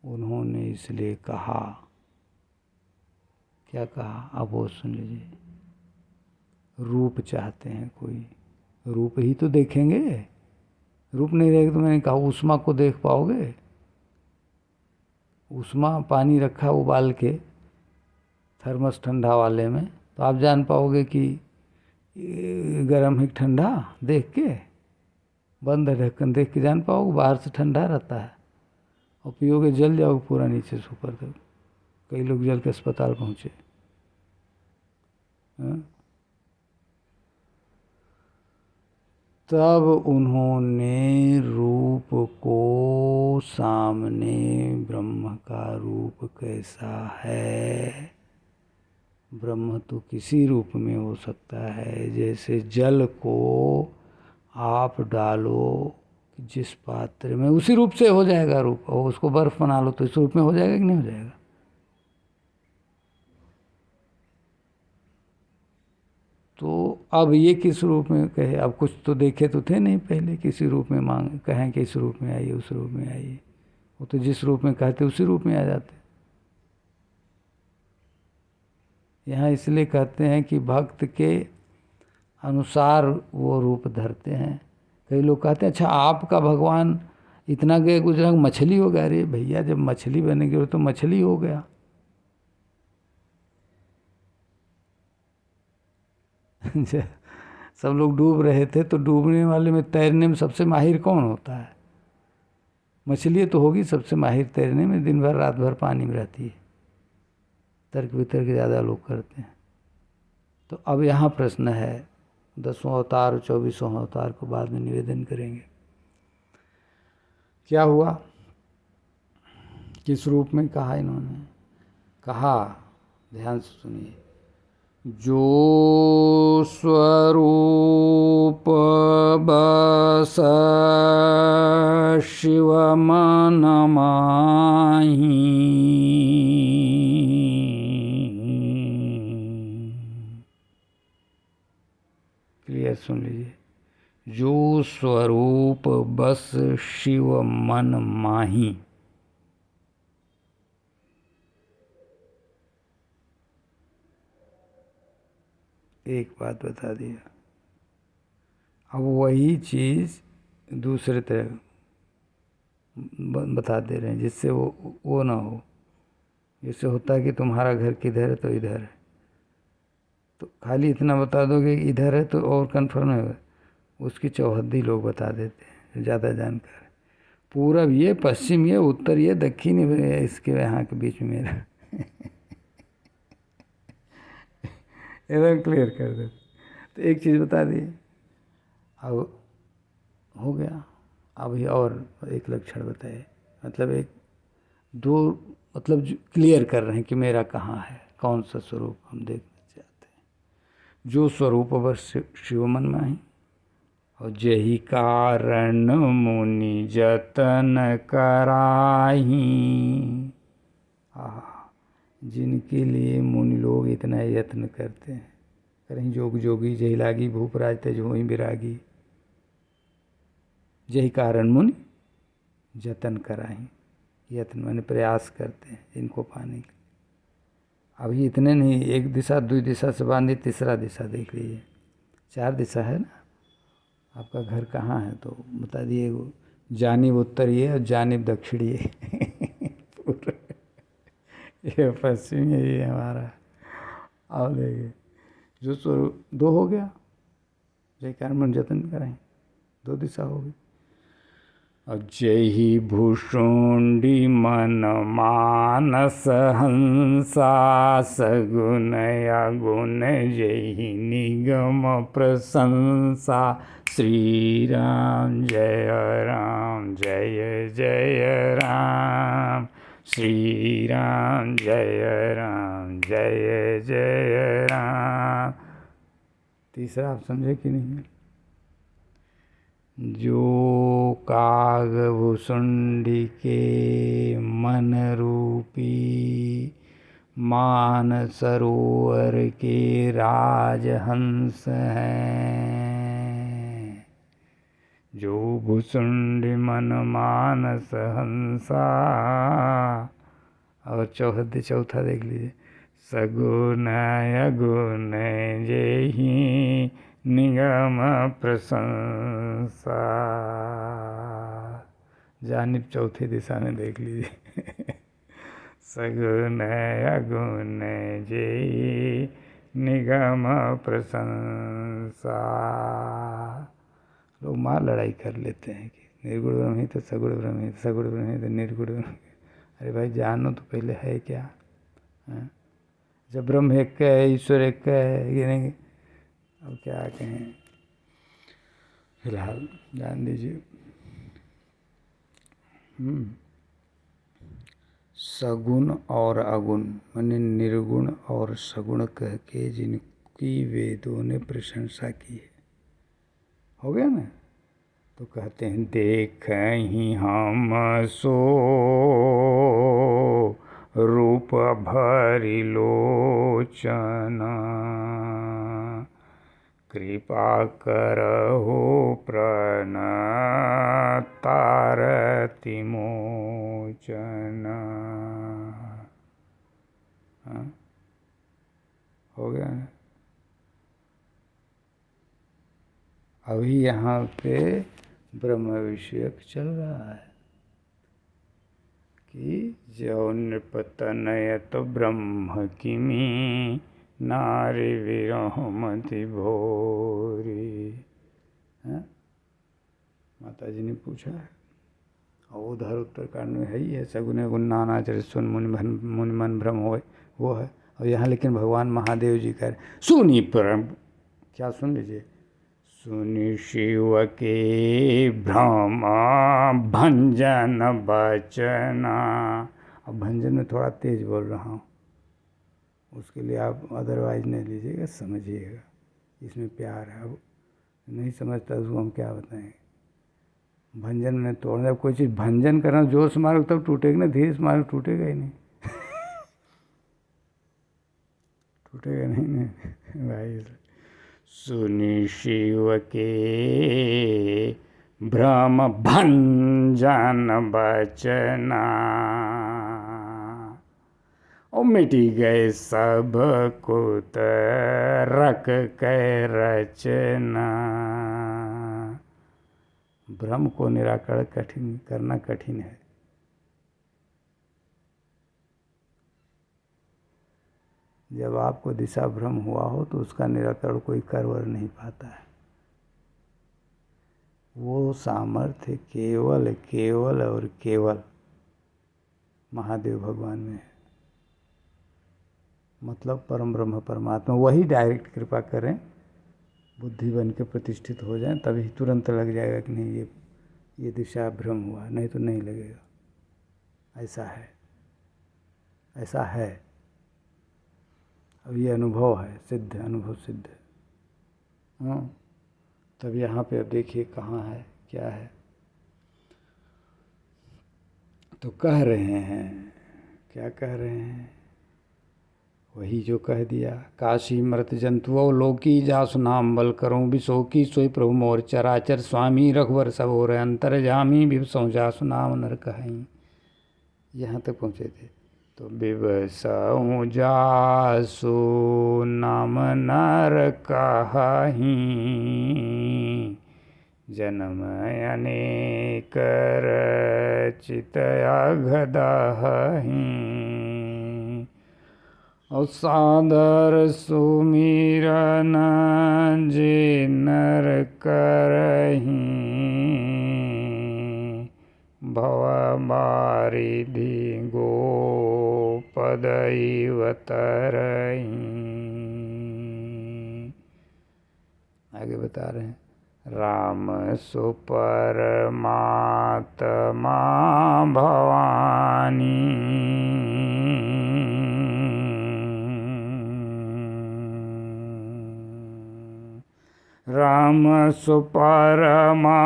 उन्होंने इसलिए कहा, क्या कहा अब वो सुन लीजिए। रूप चाहते हैं कोई, रूप ही तो देखेंगे। रूप नहीं देखेंगे तो मैंने कहा ऊष्मा को देख पाओगे। ऊष्मा पानी रखा उबाल के थर्मस ठंडा वाले में, तो आप जान पाओगे कि गर्म है ठंडा। देख के बंद ढक्कन देख के जान पाओगे, बाहर से ठंडा रहता है और पियोगे जल जाओगे पूरा नीचे से ऊपर तक। कई लोग जल के अस्पताल पहुँचे। तब उन्होंने रूप को सामने, ब्रह्म का रूप कैसा है, ब्रह्म तो किसी रूप में हो सकता है। जैसे जल को आप डालो जिस पात्र में, उसी रूप से हो जाएगा रूप, और उसको बर्फ बना लो तो इस रूप में हो जाएगा कि नहीं हो जाएगा। तो अब ये किस रूप में कहे, अब कुछ तो देखे तो थे नहीं पहले, किसी रूप में मांग कहें कि इस रूप में आइए उस रूप में आइए, वो तो जिस रूप में कहते उसी रूप में आ जाते। यहाँ इसलिए कहते हैं कि भक्त के अनुसार वो रूप धरते हैं। कई लोग कहते हैं अच्छा आपका भगवान इतना गए गुजरा मछली हो गया। अरे भैया जब मछली बनेगी तो मछली हो गया। सब लोग डूब रहे थे तो डूबने वाले में, तैरने में सबसे माहिर कौन होता है? मछली तो होगी सबसे माहिर तैरने में, दिन भर रात भर पानी में रहती है। तर्क वितर्क ज़्यादा लोग करते हैं। तो अब यहाँ प्रश्न है, 10वां अवतार 24वां अवतार को बाद में निवेदन करेंगे। क्या हुआ, किस रूप में कहा इन्होंने? कहा, ध्यान से सुनिए, जो स्वरूप बस शिव मन माही, सुन लीजिए। जो स्वरूप बस शिव मन माही। एक बात बता दिया। अब वही चीज़ दूसरे तरह बता दे रहे हैं जिससे वो ना हो। जैसे होता है कि तुम्हारा घर किधर है तो इधर है, तो खाली इतना बता दोगे कि इधर है तो और कन्फर्म है, उसकी चौहद्दी लोग बता देते हैं ज़्यादा जानकार। पूरब ये, पश्चिम ये, उत्तर ये, दक्षिण ये, इसके यहाँ के बीच में मेरा एकदम क्लियर कर देते। तो एक चीज़ बता दी, अब हो गया। अब ये और एक लक्षण बताए, मतलब एक दो, मतलब क्लियर कर रहे हैं कि मेरा कहाँ है, कौन सा स्वरूप हम देखना चाहते हैं। जो स्वरूप बस शिव मन माही, और जही कारण मुनि जतन कराही। जिनके लिए मुनि लोग इतना यत्न करते हैं, कहीं जोग जोगी जही लागी, भूपराज तज होई बिरागी। यही कारण मुनि जतन कराही, यत्न मैंने प्रयास करते हैं इनको पाने के। अभी इतने नहीं, एक दिशा दो दिशा से बांधी, तीसरा दिशा देख लीजिए। 4 दिशा है ना। आपका घर कहाँ है तो बता दिए, वो जानिब उत्तरी है और जानिब दक्षिणी है ये पश्चिम है, ये हमारा। और देखिए, जो स्वरूप 2 हो गया, जय कर्म जतन करें, 2 दिशा हो गई। और जही भूषुंडी मन मानस हंसा, सगुन अगुण जही निगम प्रशंसा। श्री राम जय जय राम, श्री राम जय जय राम। तीसरा आप समझे कि नहीं। जो कागभूषुंडी के मन रूपी, मान सरोवर के राजहंस हैं। जो भूषुंडी मन मानस हंसा, और चौथा देख लीजिए। सगुन अगुण जेहि निगम प्रशंसा। जानिब चौथी दिशा में देख लीजिए सगुन अगुण जेहि निगम प्रशंसा। लोग मार लड़ाई कर लेते हैं कि निर्गुण ब्रह्म ही तो सगुण ब्रह्म है, सगुण ब्रह्म है तो निर्गुण ब्रह्म। अरे भाई जानो तो पहले है क्या है? जब ब्रह्म एक का है, ईश्वर एक का है, ये नहीं। अब क्या कहें, फिलहाल जान दीजिए। सगुण और अगुण माने निर्गुण और सगुण कह के जिनकी वेदों ने प्रशंसा की है, हो गया ना। तो कहते हैं देख ही हम सो रूप भरी लोचना, कृपा करहो प्रणतारति मोचना। हो गया ना। अभी यहाँ पे ब्रह्म विषयक चल रहा है कि जो नृपतनय तो ब्रह्म किमी, नारी विरहमति भोरी। माता जी ने पूछा है, और उधर उत्तरकांड में है ही है, सगुन गुण नानाचर सुन मुनि मन भ्रम हो, वो है। और यहाँ लेकिन भगवान महादेव जी कह रहे सुनी परम, क्या सुन लीजिए। सुनि शिव के भ्रम भंजन बचना। अब भंजन में थोड़ा तेज बोल रहा हूँ, उसके लिए आप अदरवाइज नहीं लीजिएगा, समझिएगा, इसमें प्यार है। अब नहीं समझता उसको हम क्या बताएं। भंजन में तोड़ना, कोई चीज़ भंजन करना, जोर से मारो तब टूटेगा ना, धीरे से मारो टूटेगा ही नहीं टूटेगा नहीं ना भाई। सुनि शिव के भ्रम भंजन बचना, ओ मिटी गए सब कुतरक कै रचना। भ्रम को निराकरण करना कठिन है। जब आपको दिशा भ्रम हुआ हो तो उसका निराकरण कोई कर नहीं पाता है। वो सामर्थ्य केवल केवल और केवल महादेव भगवान में है। मतलब परम ब्रह्म परमात्मा वही डायरेक्ट कृपा करें, बुद्धि बन के प्रतिष्ठित हो जाए, तभी तुरंत लग जाएगा कि नहीं ये दिशा भ्रम हुआ, नहीं तो नहीं लगेगा। ऐसा है, ऐसा है। अब ये अनुभव है, सिद्ध, अनुभव सिद्ध। हाँ, तब यहाँ पे अब देखिए कहाँ है, क्या है। तो कह रहे हैं, क्या कह रहे हैं, वही जो कह दिया। काशी मृत जंतुओं लोकी जासु नाम बल करूँ विशो की सोई प्रभु मोर चराचर स्वामी रघुवर सब और अंतर जामी विवसों जासु नाम नर कहीं। यहाँ तक पहुँचे थे। तो विवसों जासु नाम नर कहीं, जन्म अनेक रचित अघदहीं, और सादर सुमिरन जे नर करहीं, भव बारिधि गोपद तरहीं। आगे बता रहे हैं, राम सुपरमात्मा भवानी, राम सुपरमात्मा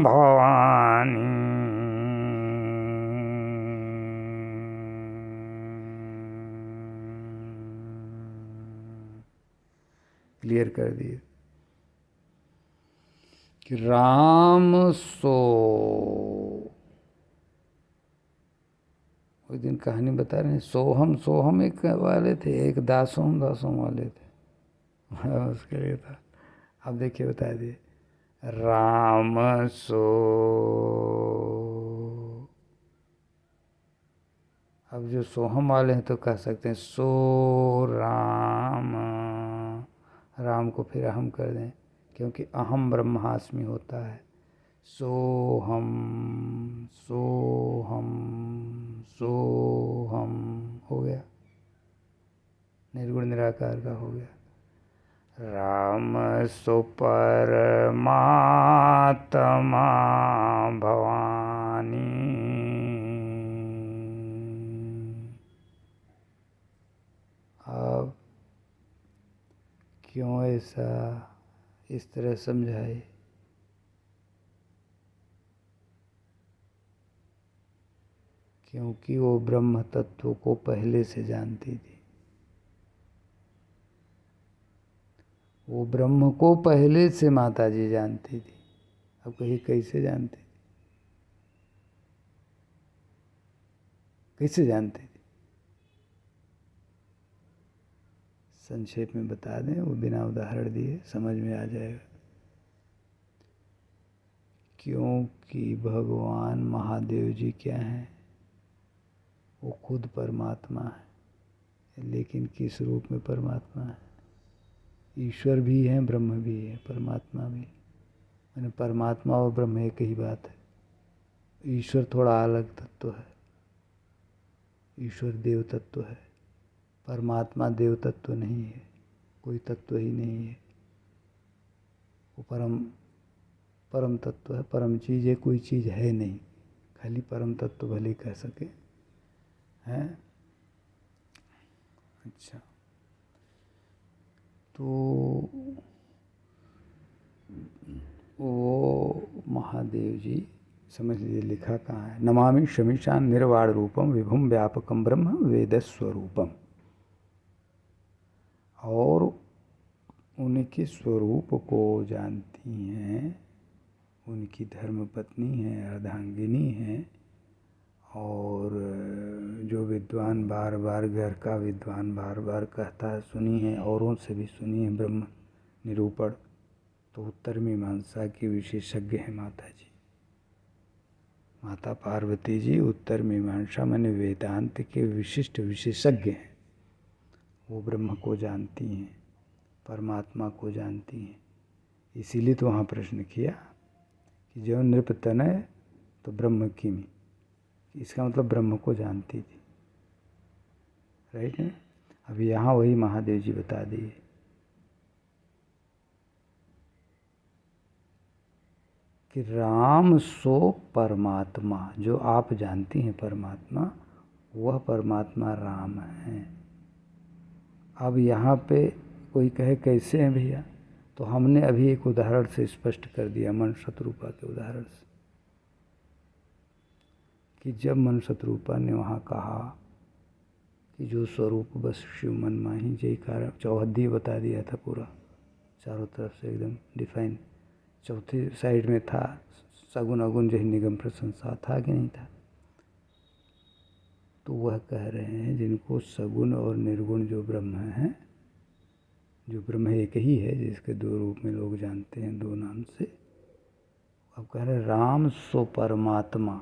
भवानी, क्लियर कर दिए कि राम सो, उस दिन कहानी बता रहे हैं, सोहम सोहम एक वाले थे, एक दासोम दासोम वाले थे, उसके लिए था। अब देखिए बता दिए, राम सो, अब जो सोहम वाले हैं तो कह सकते हैं सो राम, राम को फिर अहम कर दें, क्योंकि अहम ब्रह्मास्मि होता है। सोहम सोहम सोहम हो गया, निर्गुण निराकार का हो गया। राम सुपरमात्मा भवानी, अब क्यों ऐसा इस तरह समझाए? क्योंकि वो ब्रह्म तत्व को पहले से जानती थी। वो ब्रह्म को पहले से माता जी जानती थी। अब कहीं कैसे जानती थी, कैसे जानती थी? संक्षेप में बता दें, वो बिना उदाहरण दिए समझ में आ जाएगा। क्योंकि भगवान महादेव जी क्या हैं? वो खुद परमात्मा है, लेकिन किस रूप में परमात्मा है? ईश्वर भी है, ब्रह्म भी है, परमात्मा भी। मैंने परमात्मा और ब्रह्म एक ही बात है। ईश्वर थोड़ा अलग तत्व है, ईश्वर देव तत्व है, परमात्मा देव तत्व नहीं है, कोई तत्व ही नहीं है। वो परम तत्व है, परम चीज़ है, कोई चीज़ है नहीं, खाली परम तत्व भले कह सके हैं। अच्छा, तो वो महादेव जी समझ लीजिए लिखा कहाँ है, नमामि शमीशान निर्वाण रूपम विभुम व्यापकम ब्रह्म वेद स्वरूपम। और उनके स्वरूप को जानती हैं, उनकी धर्मपत्नी हैं, अर्धांगिनी हैं, और जो विद्वान बार बार, घर का विद्वान बार बार कहता है, सुनी है, औरों से भी सुनी है ब्रह्म निरूपण, तो उत्तर मीमांसा की विशेषज्ञ है माता जी। माता पार्वती जी उत्तर मीमांसा माने वेदांत के विशिष्ट विशेषज्ञ हैं। वो ब्रह्म को जानती हैं, परमात्मा को जानती हैं। इसीलिए तो वहाँ प्रश्न किया कि जो नृपतनय तो ब्रह्म किमी, इसका मतलब ब्रह्म को जानती थी, राइट है। अभी यहाँ वही महादेव जी बता दिए कि राम सो परमात्मा, जो आप जानती हैं परमात्मा, वह परमात्मा राम है। अब यहाँ पे कोई कहे कैसे हैं भैया, तो हमने अभी एक उदाहरण से स्पष्ट कर दिया, मन शत्रुपा के उदाहरण से, कि जब मन शत्रुपा ने वहाँ कहा कि जो स्वरूप बस शिव मन माही जय कारण, चौहद्दी बता दिया था पूरा, चारों तरफ से एकदम डिफाइन। चौथी साइड में था सगुण अगुण जय निगम प्रशंसा, था कि नहीं था। तो वह कह रहे हैं जिनको सगुण और निर्गुण जो ब्रह्म है, जो ब्रह्म एक ही है, जिसके दो रूप में लोग जानते हैं, दो नाम से। अब कह रहे राम सो परमात्मा,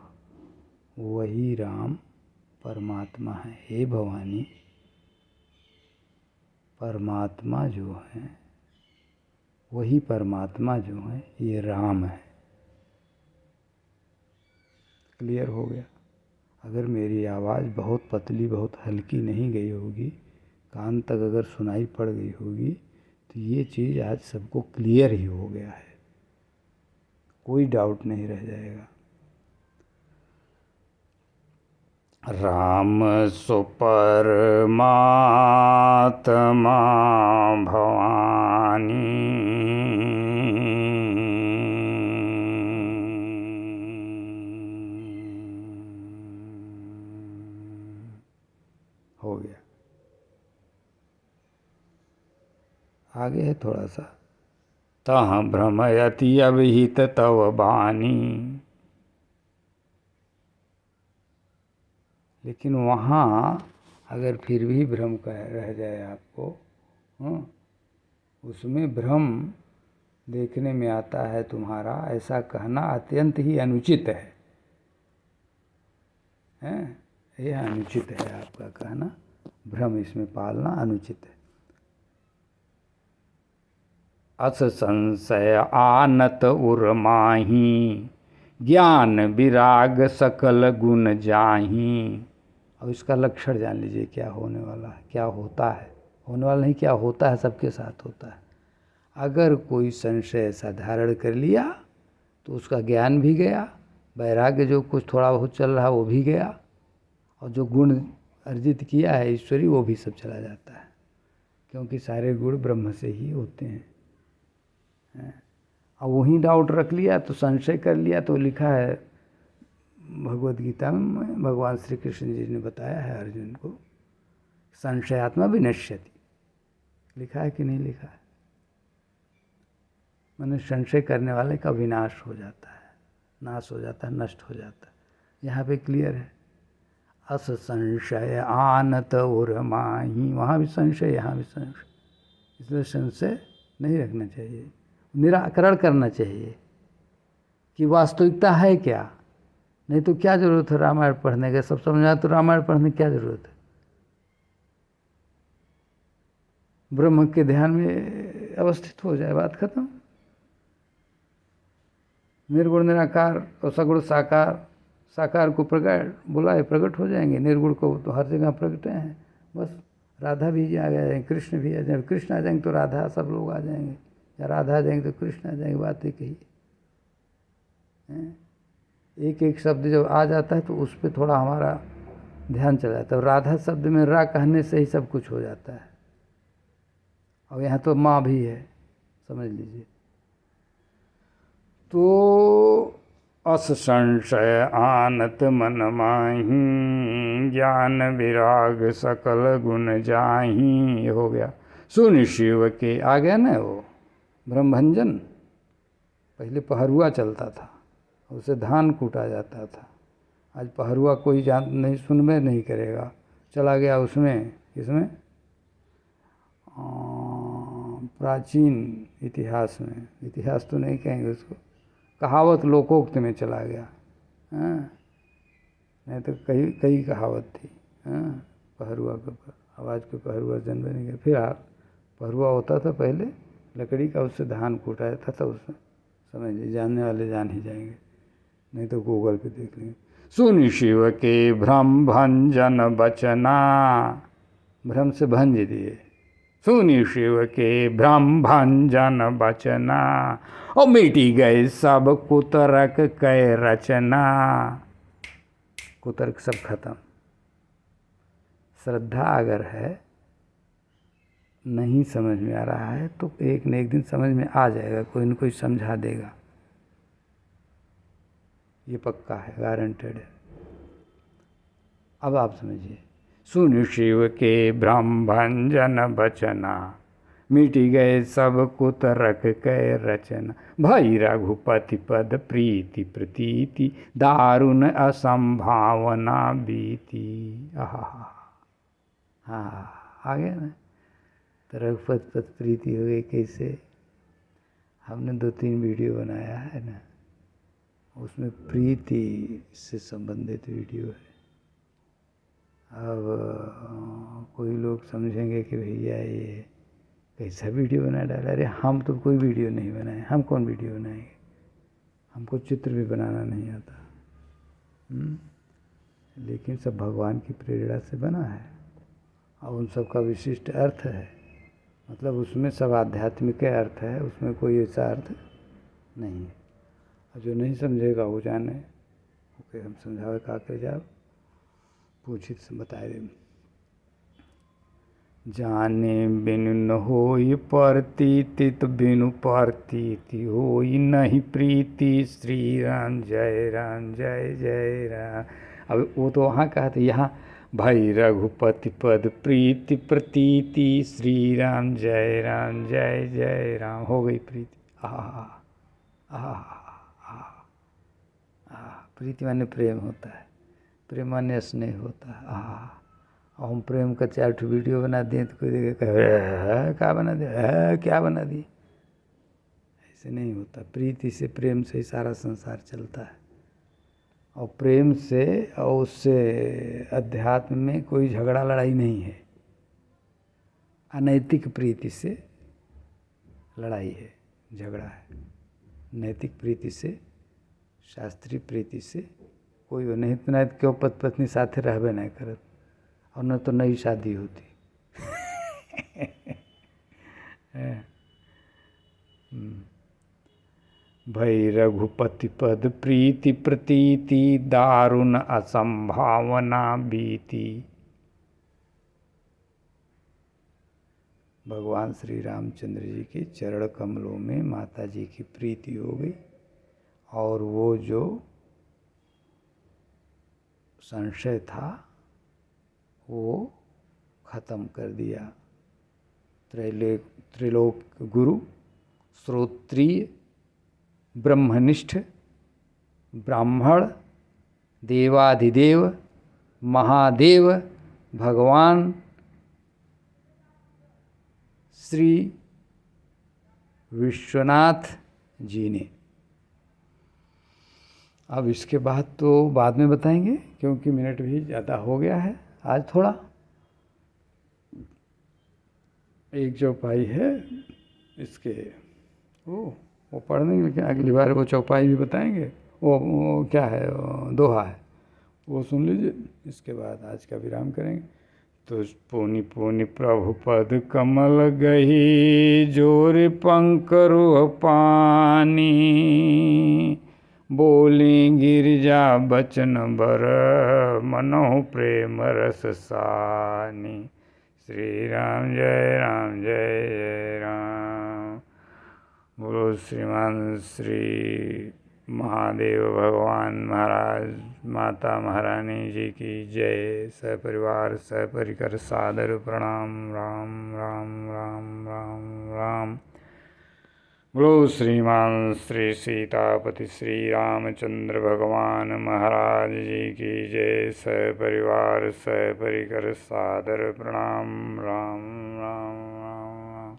वही राम परमात्मा है। हे भवानी, परमात्मा जो है, वही परमात्मा जो है, ये राम है। क्लियर हो गया। अगर मेरी आवाज़ बहुत पतली, बहुत हल्की नहीं गई होगी, कान तक अगर सुनाई पड़ गई होगी, तो ये चीज़ आज सबको क्लियर ही हो गया है, कोई डाउट नहीं रह जाएगा। राम सो परमात्मा भवानी, हो गया। आगे है थोड़ा सा, तह भ्रमयति अभिहित तव बानी। लेकिन वहाँ अगर फिर भी भ्रम रह जाए आपको, उसमें भ्रम देखने में आता है तुम्हारा, ऐसा कहना अत्यंत ही अनुचित है, यह अनुचित है आपका कहना, भ्रम इसमें पालना अनुचित है। अस संशय आनत उर्माही, ज्ञान विराग सकल गुण जाही। अब इसका लक्षण जान लीजिए, क्या होने वाला है, क्या होता है, होने वाला नहीं, क्या होता है, सबके साथ होता है। अगर कोई संशय ऐसा धारण कर लिया तो उसका ज्ञान भी गया, वैराग्य जो कुछ थोड़ा बहुत चल रहा वो भी गया, और जो गुण अर्जित किया है ईश्वरी, वो भी सब चला जाता है, क्योंकि सारे गुण ब्रह्म से ही होते हैं। अब वहीं डाउट रख लिया तो संशय कर लिया, तो लिखा है भगवद गीता में, भगवान श्री कृष्ण जी ने बताया है अर्जुन को, संशयात्मा विनश्यति, लिखा है कि नहीं लिखा है। मैंने संशय करने वाले का विनाश हो जाता है, नाश हो जाता है, नष्ट हो जाता है। यहाँ पे क्लियर है, अस संशय आनत उर्माही, वहाँ भी संशय, यहाँ भी संशय, इसलिए संशय नहीं रखना चाहिए, निराकरण करना चाहिए कि वास्तविकता है क्या। नहीं तो क्या ज़रूरत है रामायण पढ़ने का, सब समझा तो रामायण पढ़ने की क्या ज़रूरत है। ब्रह्म के ध्यान में अवस्थित हो जाए, बात खत्म। निर्गुण निराकार और सगुण साकार, साकार को प्रकट बुलाए, प्रकट हो जाएंगे, निर्गुण को तो हर जगह प्रकट हैं। बस राधा भी आ जाएंगे, कृष्ण भी आ जाएंगे, कृष्ण आ जाएंगे तो राधा, सब लोग आ जाएंगे, या राधा आ जाएंगे तो कृष्ण आ जाएंगे, बात एक ही है। एक एक शब्द जब आ जाता है तो उस पर थोड़ा हमारा ध्यान चला जाता है। राधा शब्द में रा कहने से ही सब कुछ हो जाता है, और यहाँ तो माँ भी है, समझ लीजिए। तो अस संशय आनत मन माही, ज्ञान विराग सकल गुण जाही, ये हो गया। सुनि शिव के, आ गया ना वो ब्रह्मभंजन। पहले पहरुआ चलता था, उससे धान कूटा जाता था। आज पहरुआ कोई जान नहीं, सुन में नहीं करेगा, चला गया उसमें, इसमें प्राचीन इतिहास में, इतिहास तो नहीं कहेंगे उसको, कहावत लोकोक्त में चला गया। हाँ, नहीं तो कई कई कहावत थी। हाँ, पहरुआ का आवाज़ को पहरुआ जन्म नहीं गया। फिर पहरुआ होता था पहले लकड़ी का, उससे धान कूटा जाता था। उसमें समझ लीजिए, जानने वाले जान ही जाएंगे, नहीं तो गूगल पे देख लेंगे। सुनि शिव के भ्रम भंजन बचना, भ्रम से भंज दिए। सुनि शिव के भ्रम भंजन बचना, और मिटी गए सब कुतरक कै रचना। कुतर्क सब खत्म। श्रद्धा अगर है, नहीं समझ में आ रहा है तो एक न एक दिन समझ में आ जाएगा, कोई न कोई समझा देगा, ये पक्का है, गारंटेड है। अब आप समझिए, सुनि शिव के भ्रम भंजन बचना, मिटी गए सब कुतरक कै रचना। भई रघुपति पद प्रीति प्रतीति, दारुण असंभावना बीती। आहा, हाँ, आ गया ना। तो रघुपति पद प्रीति हो गई कैसे? हमने 2-3 वीडियो बनाया है ना, उसमें प्रीति से संबंधित वीडियो है। अब कोई लोग समझेंगे कि भैया ये कैसा वीडियो बना डाला। अरे हम तो कोई वीडियो नहीं बनाए, हम कौन वीडियो बनाएंगे, हमको चित्र भी बनाना नहीं आता। लेकिन सब भगवान की प्रेरणा से बना है, और उन सब का विशिष्ट अर्थ है, मतलब उसमें सब आध्यात्मिक अर्थ है, उसमें कोई ऐसा अर्थ नहीं है। और जो नहीं समझेगा वो जाने, ओके हम समझावे का कर जाओ, पूछित से बताए दे। जाने बिनु न होई प्रतीति, तो बिनु प्रतीति होई नहीं प्रीति। श्री राम जय राम जय जय राम। अब वो तो वहाँ कहा था, यहाँ भाई रघुपति पद प्रीति प्रतीति, श्री राम जय जय राम, हो गई प्रीति। प्रीति माने प्रेम होता है, प्रेम माने स्नेह होता है। और हम प्रेम का 4 वीडियो बना दिए तो कोई देखे क्या बना दिया, क्या बना दिए, ऐसे नहीं होता। प्रीति से, प्रेम से ही सारा संसार चलता है। और प्रेम से और उससे अध्यात्म में कोई झगड़ा लड़ाई नहीं है। अनैतिक प्रीति से लड़ाई है, झगड़ा है। नैतिक प्रीति से, शास्त्रीय प्रीति से कोई नहीं, तो नहीं क्यों पति पत्नी साथे रहबे नहीं करत, और न तो नई शादी होती। भई रघुपति पद प्रीति प्रतीति, दारुण असंभावना बीती। भगवान श्री रामचंद्र जी के चरण कमलों में माता जी की प्रीति हो गई, और वो जो संशय था वो खत्म कर दिया। त्रिलोक गुरु, श्रोत्रिय, ब्रह्मनिष्ठ, ब्राह्मण, देवाधिदेव, महादेव भगवान श्री विश्वनाथ जी ने। अब इसके बाद तो बाद में बताएंगे, क्योंकि मिनट भी ज़्यादा हो गया है आज थोड़ा। एक चौपाई है इसके, वो पढ़ने, लेकिन अगली बार वो चौपाई भी बताएंगे। वो क्या है, दोहा है, वो सुन लीजिए। इसके बाद आज का विराम करेंगे। तो पुनि पुनि प्रभु पद कमल गही, जोर पंकरु पानी। बोली गिरिजा बचन बर, मनों प्रेम रस सानी। श्री राम जय राम। बोलो श्रीमान श्री महादेव भगवान महाराज माता महारानी जी की जय। सपरिवार सपरिकर सादर प्रणाम। राम राम राम राम राम। बोलो श्रीमान श्री सीतापति श्री रामचंद्र भगवान महाराज जी की जय। सपरिवार सपरिकर सादर प्रणाम। राम राम राम राम।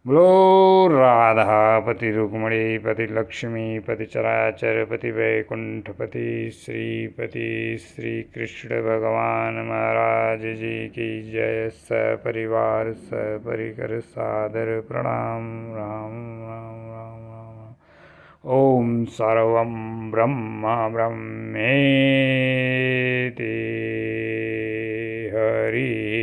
बोलो राधापति रुक्मणी पति लक्ष्मी पति चराचर पति वैकुंठपति श्रीपति श्री कृष्ण भगवान महाराज जी की जय। सपरिवार सपरिकर सादर प्रणाम। राम राम राम राम। ओम सर्वं ब्रह्म ब्रह्मेति। हरि